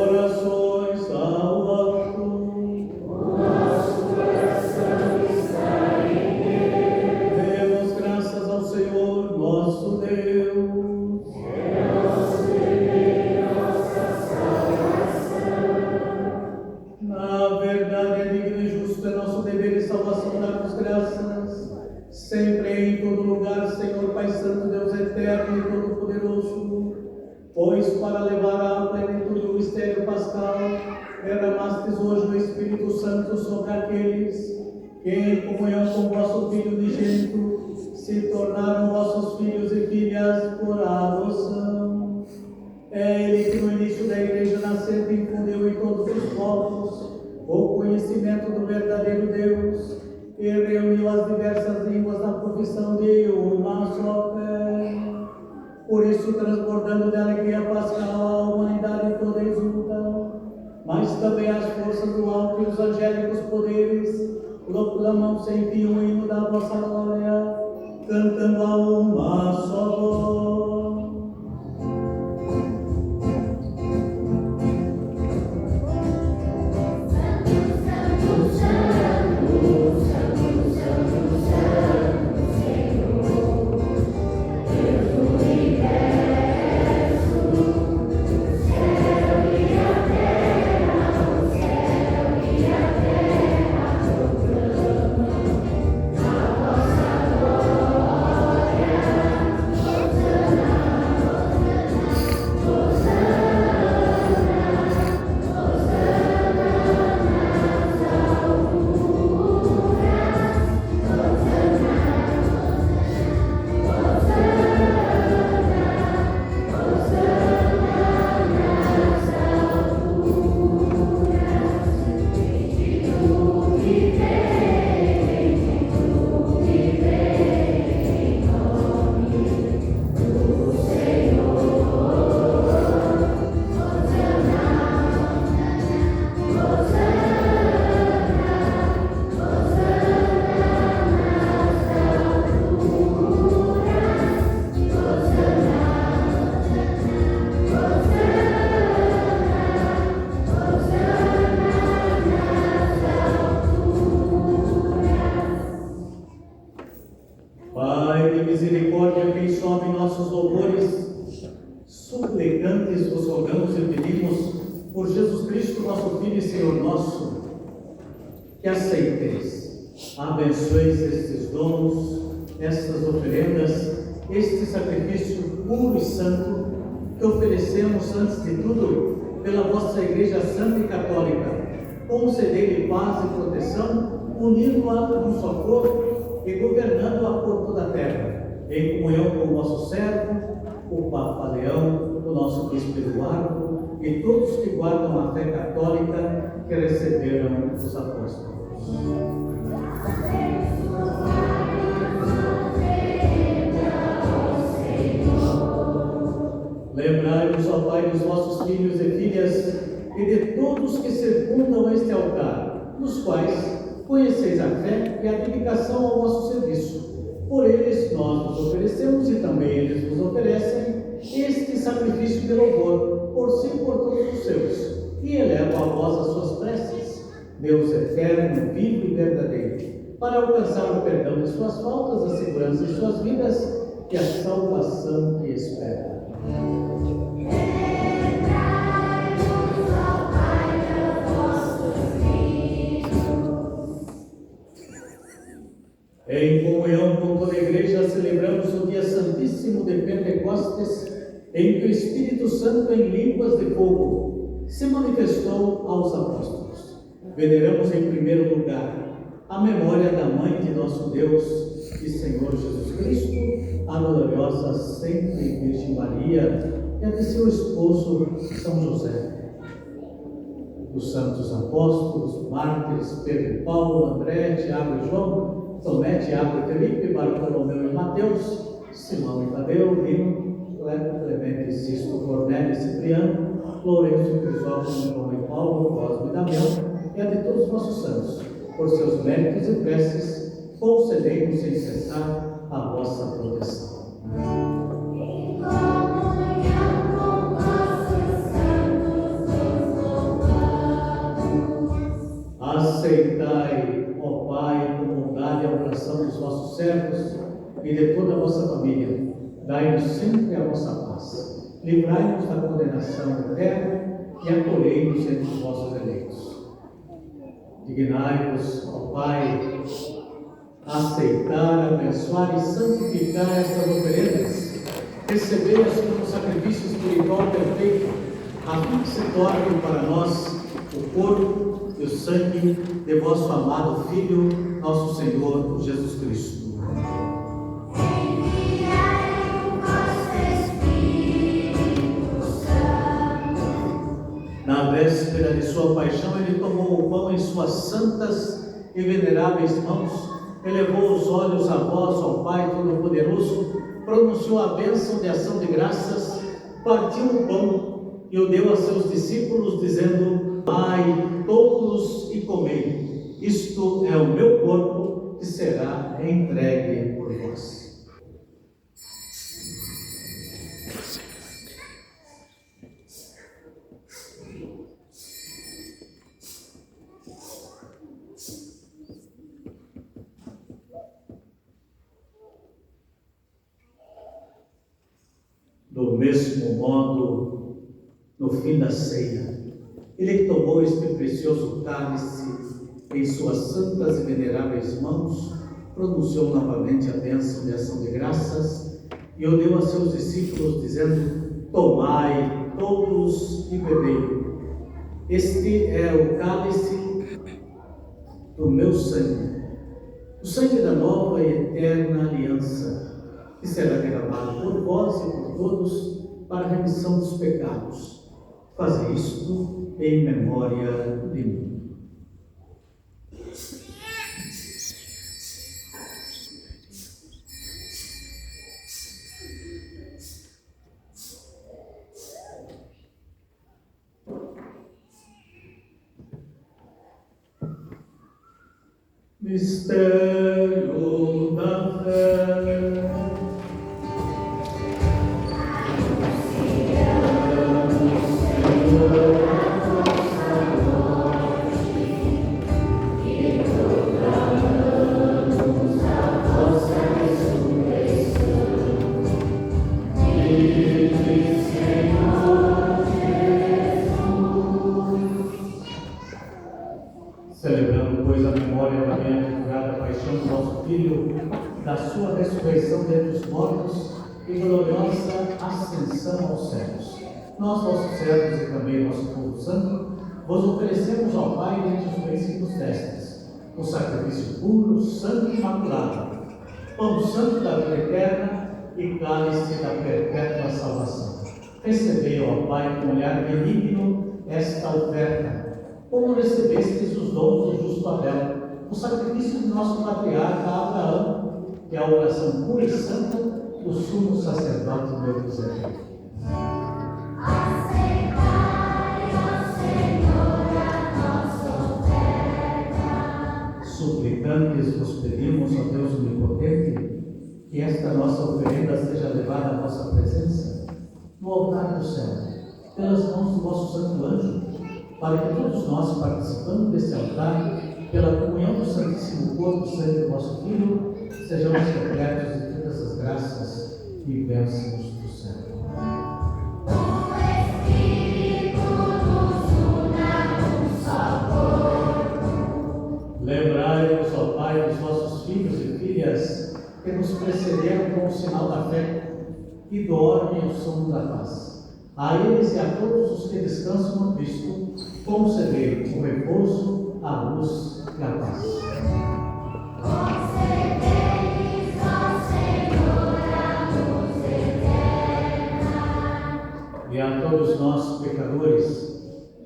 Orações ao alto. O nosso coração está em Deus. Demos graças ao Senhor nosso Deus. É nosso dever, nossa salvação. Na verdade, é digno e justo, é nosso dever e salvação dar-vos graças, sempre e em todo lugar, Senhor Pai Santo, Deus eterno e todo-poderoso. Pois para levar à plenitude do mistério pascal, derramastes hoje o Espírito Santo sobre aqueles que, em comunhão com vosso Filho unigênito, se tornaram vossos filhos e filhas por adoção. É Ele que no início da Igreja nascente infundiu em todos os povos o conhecimento do verdadeiro Deus e reuniu as diversas línguas na profissão de uma só fé. Por isso, transbordando de alegria pascal, a humanidade toda exulta, mas também as forças do alto e os angélicos poderes proclamam sem fim o hino da vossa glória, cantando a uma só voz. Pai de misericórdia, quem sobe nossos louvores, suplicantes vos rogamos e pedimos, por Jesus Cristo, nosso Filho e Senhor nosso, que aceiteis, abençoeis estes dons, estas oferendas, este sacrifício puro e santo, que oferecemos antes de tudo pela vossa Igreja Santa e Católica. Concedei-lhe paz e proteção, unindo-a num só corpo e governando-a por toda a terra, em comunhão com o vosso servo, o Papa Leão, o nosso Bispo Eduardo e todos que guardam a fé católica que receberam os apóstolos. Lembrai-vos, ó Pai, dos vossos filhos e filhas e de todos que circundam este altar, nos quais conheceis a fé e a dedicação ao vosso serviço. Por eles nós vos oferecemos e também eles vos oferecem este sacrifício de louvor, por si e por todos os seus, e elevam a vós as suas preces, Deus eterno, vivo e verdadeiro, para alcançar o perdão de suas faltas, a segurança de suas vidas e a salvação que esperam. Em comunhão com toda a Igreja, celebramos o dia santíssimo de Pentecostes, em que o Espírito Santo, em línguas de fogo, se manifestou aos apóstolos. Veneramos em primeiro lugar a memória da Mãe de nosso Deus e Senhor Jesus Cristo, a gloriosa sempre Virgem Maria, e a de seu esposo São José. Os santos apóstolos, mártires, Pedro e Paulo, André, Tiago e João, Tomé, Tiago e Felipe, Bartolomeu e Mateus, Simão e Tadeu, Lino, Clemente, Sisto, Cornélio e Cipriano, Lourenço, Crisóstomo, João e Paulo, Cosme e Damião, e a de todos os nossos santos, por seus méritos e preces, concedei-nos sem cessar a vossa proteção. Aceitai, ó Pai, com bondade a oração dos vossos servos e de toda a vossa família. Dai-nos sempre a vossa paz. Livrai-nos da condenação eterna e acolhei-nos entre os vossos eleitos. Dignai-vos, ó Pai, aceitar, abençoar e santificar estas oferendas. Recebei-as como sacrifício espiritual perfeito, a fim que se tornem para nós o corpo e o sangue de vosso amado Filho, nosso Senhor Jesus Cristo. Na véspera de sua paixão, ele tomou o pão em suas santas e veneráveis mãos, elevou os olhos a vós, ó Pai Todo-Poderoso, pronunciou a bênção de ação de graças, partiu o pão e o deu a seus discípulos, dizendo: Pai, todos e comei, isto é o meu corpo que será entregue por vós. Do mesmo modo, no fim da ceia, ele tomou este precioso cálice em suas santas e veneráveis mãos, pronunciou novamente a bênção de ação de graças e o deu a seus discípulos, dizendo: Tomai todos e bebei. Este é o cálice do meu sangue, o sangue da nova e eterna aliança, que será derramado por vós e por todos para a remissão dos pecados. Fazei isto em memória de mim. Mistério da fé. Celebrando, pois, a memória da bem-aventurada paixão do nosso Filho, da sua ressurreição dentre os mortos e gloriosa ascensão aos céus, nós, vossos servos e também nosso povo santo, vos oferecemos ao Pai dentre os bens que nos destes, o sacrifício puro, santo e imaculado, pão santo da vida eterna e cálice da perpétua salvação. Recebei, ó Pai, com olhar benigno esta oferta, como recebestes os dons do justo Abel, o sacrifício do nosso patriarca Abraão, que é a oração pura e santa do sumo sacerdote Melquisedeque. Aceitai, ó Senhor, a nossa oferta. Suplicantes vos pedimos, ó Deus onipotente, que esta nossa oferenda seja levada à vossa presença, no altar do céu, pelas mãos do vosso santo anjo, para que todos nós, participando desse altar, pela comunhão do Santíssimo Corpo e Sangue do vosso Filho, sejamos repletos de todas as graças e bênçãos do céu. O Espírito nos una num só corpo. Lembrai-vos, ó Pai, dos vossos filhos e filhas que nos precederam com o sinal da fé e do ordem e o som da paz. A eles e a todos os que descansam no Cristo, concedei o repouso, a luz e a paz. Concedei-lhes, ó Senhor, a luz eterna. E a todos nós, pecadores,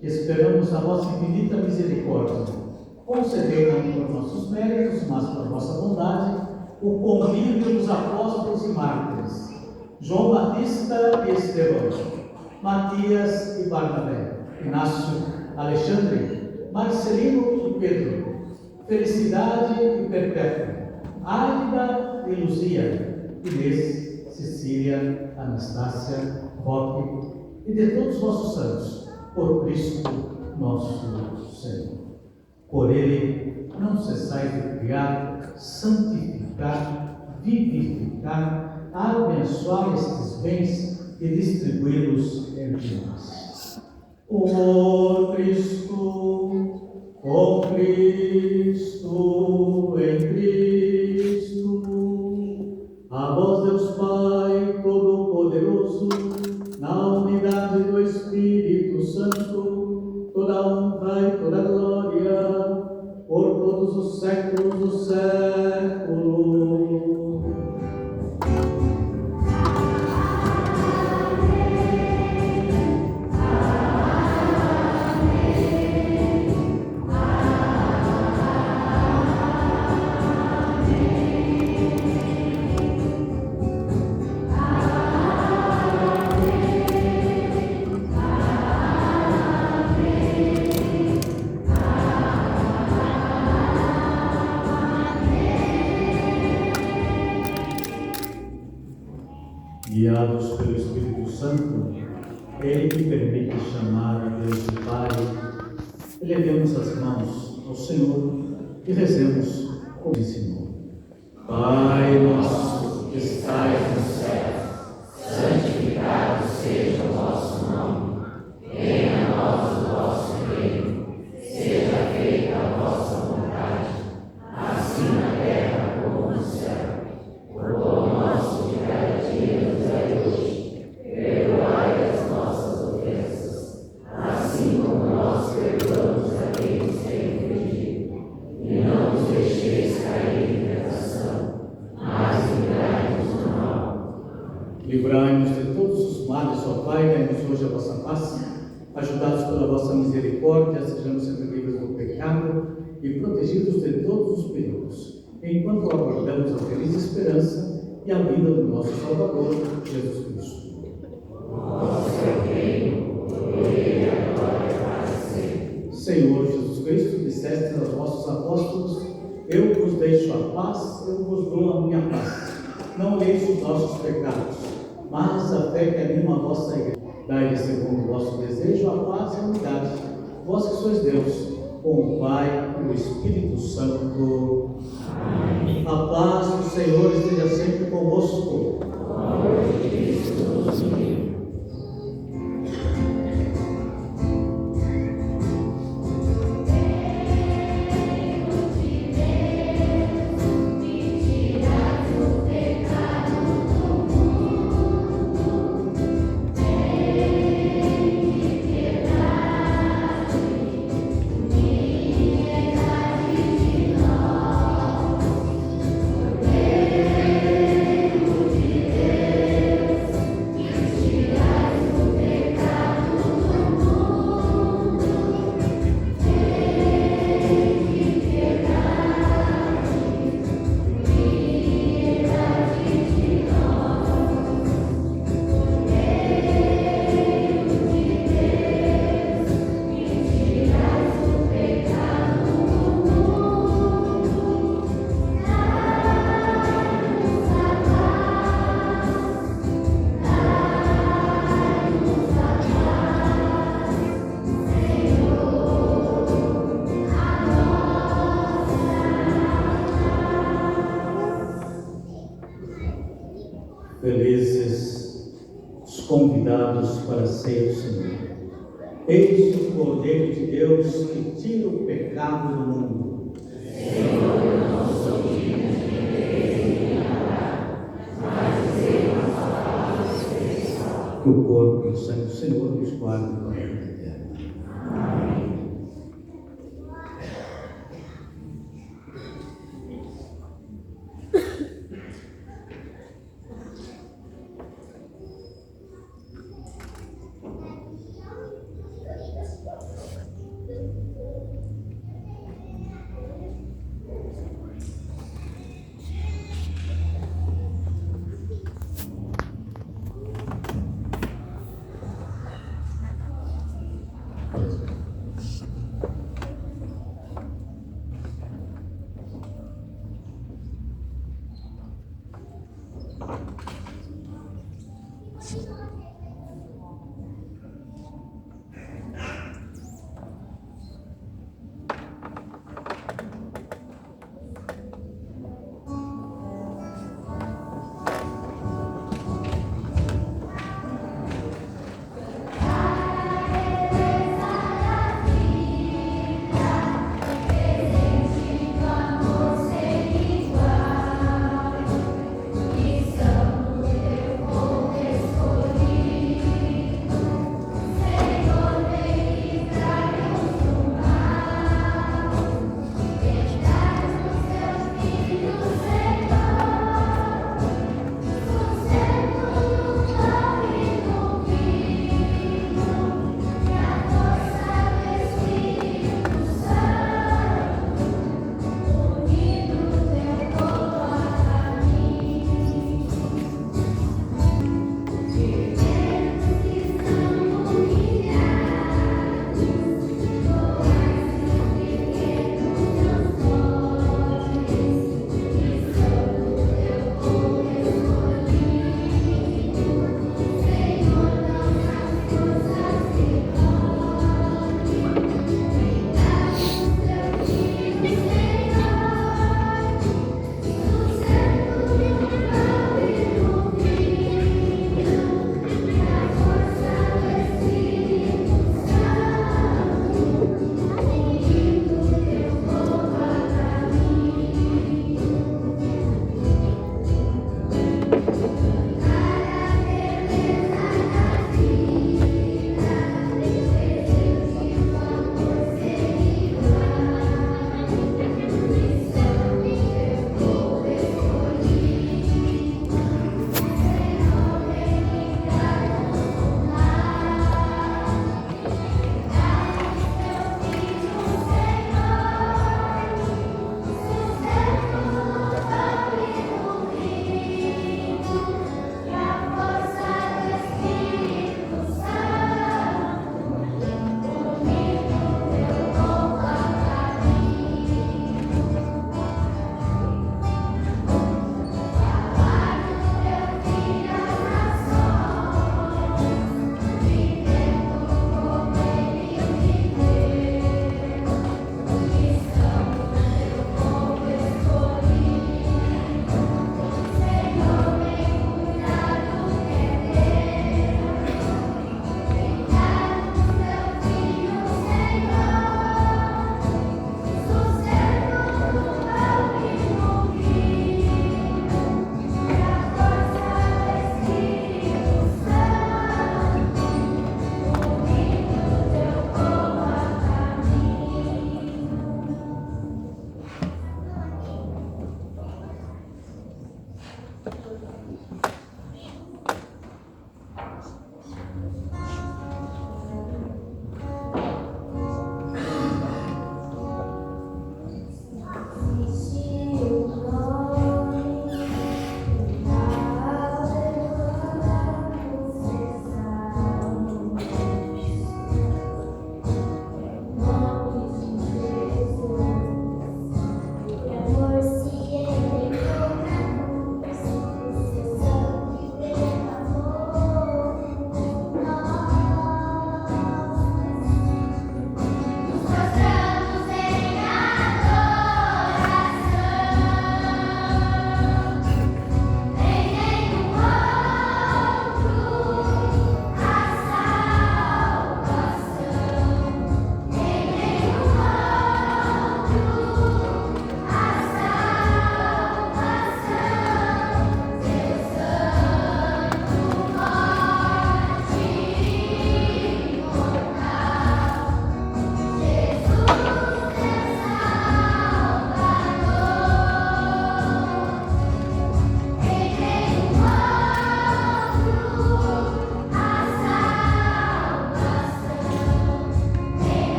que esperamos a vossa infinita misericórdia, concedei não por nossos méritos, mas por vossa bondade, o convívio dos apóstolos e mártires, João Batista e Estevão, Matias e Barnabé, Inácio, Alexandre, Marcelino e Pedro, Felicidade e Perpétua, Águida e Luzia, Inês, Cecília, Anastácia, Roque e de todos os vossos santos, por Cristo nosso Senhor. Por Ele não cessai de criar, santificar, vivificar, abençoar estes bens e distribuí-los entre nós. Por Cristo, com Cristo, em Cristo, a vós Deus Pai Todo-Poderoso, na unidade do Espírito Santo, toda honra e toda glória, por todos os séculos dos séculos. Guiados pelo Espírito Santo, Ele que permite chamar a Deus de Pai, elevemos as mãos ao Senhor e rezemos como ensinou. Pai nosso que estais no céu, santificado seja o vosso nome. Venha a nós o vosso reino. Seja feita a vossa vontade, assim na terra como no céu. O pão nosso de cada dia nos dai hoje. Perdoai as nossas ofensas, assim como nós perdoamos a quem nos tem ofendido. E não nos deixeis cair em tentação, mas livrai-nos do mal. Livrai-nos de todos os males, ó Pai, dai-nos hoje a vossa paz. Ajudados pela vossa misericórdia, sejamos sempre livres do pecado e protegidos de todos os perigos, enquanto aguardamos a feliz esperança e a vinda do nosso Salvador, Jesus Cristo. Senhor Jesus Cristo, disseste aos vossos apóstolos: eu vos deixo a paz, eu vos dou a minha paz. Não olheis os nossos pecados, mas a fé que anima a vossa igreja. Dai-lhe segundo o vosso desejo a paz e a unidade, vós que sois Deus, com o Pai e o Espírito Santo. Amém. A paz do Senhor esteja sempre convosco. Felizes os convidados para a ceia do Senhor. Eis o Cordeiro de Deus que tira o pecado do mundo. Senhor, eu não sou digno de entrar em minha palavra, mas eu uma palavra especial. Que o corpo e o sangue do Senhor nos guardem para a vida eterna. Amém.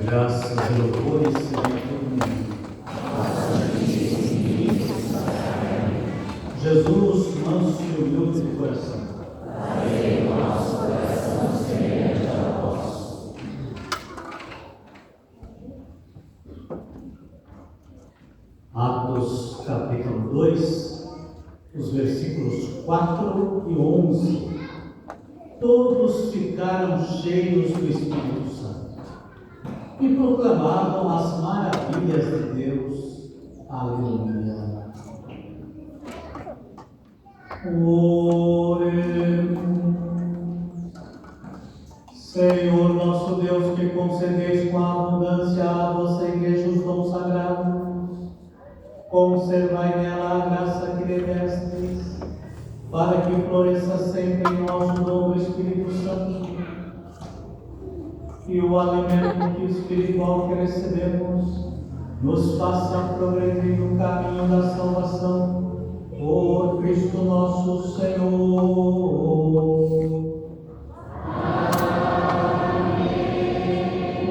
Graças e louvores sejam a todo mundo. Jesus, manso e humilde de coração. Atos capítulo 2, os versículos 4 e 11. Todos ficaram cheios do Espírito Santo e proclamavam as maravilhas de Deus. Aleluia. Oremos. Senhor nosso Deus, que concedeis com abundância à vossa igreja os dons sagrados, conservai nela a graça que lhe destes, para que floresça sempre em nós o dom do Espírito Santo e o alimento espiritual que recebemos nos faça progredir no caminho da salvação, por Cristo nosso Senhor. Amém.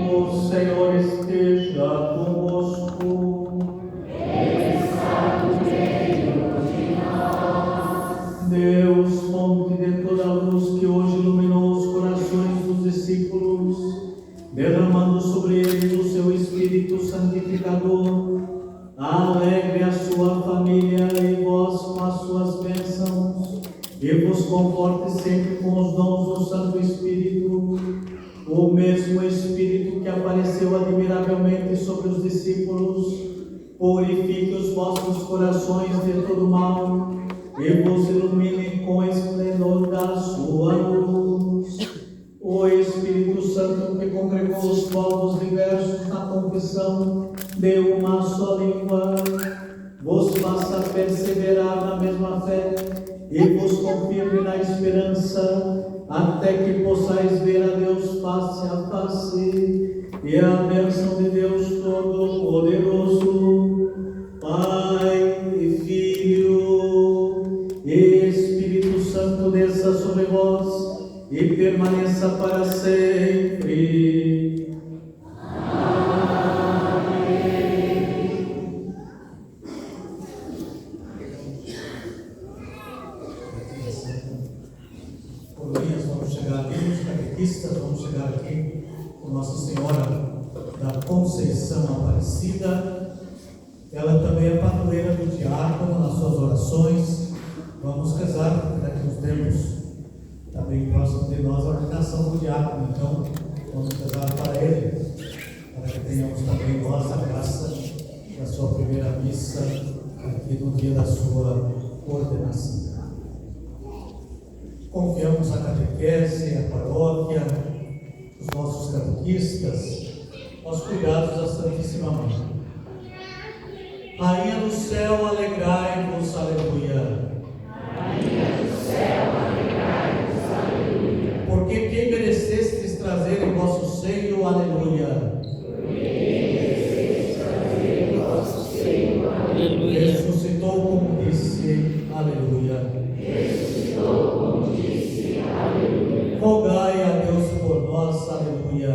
O Senhor esteja convosco. Ele está no meio de nós. Deus, fonte de toda a luz, que hoje iluminou os corações dos discípulos, derramando sobre eles o seu Espírito santificador, alegre a sua família e vós com as suas bênçãos, e vos conforte sempre com os dons do Santo Espírito, o mesmo Espírito que apareceu admiravelmente sobre os discípulos, purifique os vossos corações de todo mal e vos ilumine com o esplendor da sua luz. O Espírito Santo que congregou os povos diversos na confissão de uma só língua, vos faça perseverar na mesma fé e vos confirme na esperança, até que possais ver a Deus face a face, e a bênção de Deus Todo-Poderoso, Pai e Filho e Espírito Santo, desça sobre vós e permaneça para sempre. Coroinhas, vamos chegar ali, os catequistas, vamos chegar aqui com Nossa Senhora da Conceição Aparecida. Ela também é padroeira do diácono nas suas orações. Vamos rezar, porque daqui uns tempos está bem próximo de nós a ordenação do diácono, então vamos rezar para ele, para que tenhamos também nós a graça da sua primeira missa aqui no dia da sua ordenação. Confiamos a catequese, a paróquia, os nossos catequistas, aos cuidados da Santíssima Mãe. Rainha do céu, alegrai-vos, aleluia. Rainha do céu, alegrai-vos, aleluia. Porque quem merecestes trazer em vosso seio, aleluia. Ressuscitou como disse, aleluia. Rogai a Deus por nós, aleluia.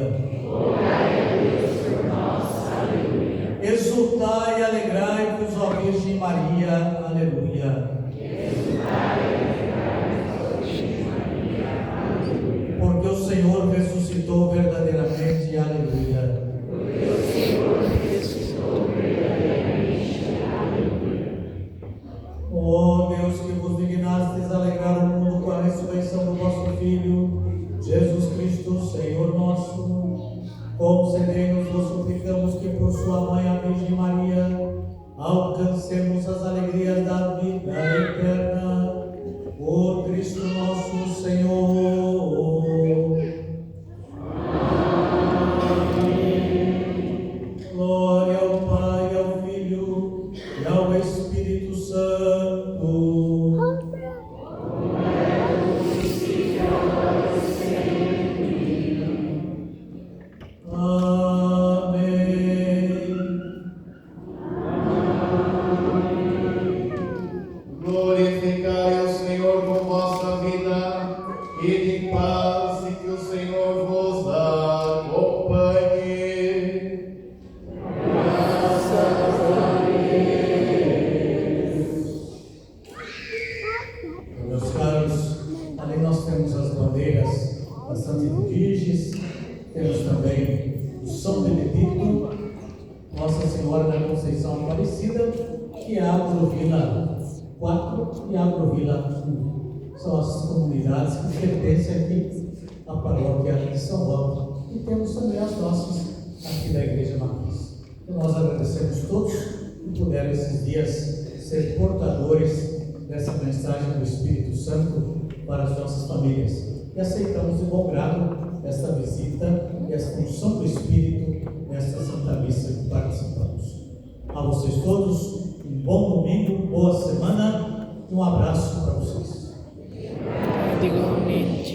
Exultai e alegrai-vos, ó Virgem Maria, aleluia. Porque o Senhor ressuscitou verdadeiramente, aleluia. Ó Deus, que vos dignastes alegrar o mundo com a ressurreição do vosso Filho, Jesus Cristo, Senhor nosso, concedei-nos, vos suplicamos, que por sua mãe, a Virgem Maria, alcancemos as alegrias da vida eterna. Por Cristo nosso Senhor. Amém. Glória ao Pai, ao Filho e ao Espírito Santo. Glorificai o Senhor com vossa vida da Santa Edviges, temos também o São Benedito, Nossa Senhora da Conceição Aparecida e a Agrovila 4 e a Agrovila 1. São as comunidades que pertencem aqui à paróquia de São Roque. E temos também as nossas aqui da Igreja Matriz. E nós agradecemos todos que puderam esses dias ser portadores dessa mensagem do Espírito Santo para as nossas famílias. E aceitamos de bom grado esta visita e esta função do Espírito nesta Santa Missa que participamos. A vocês todos, um bom domingo, boa semana e um abraço para vocês. Igualmente.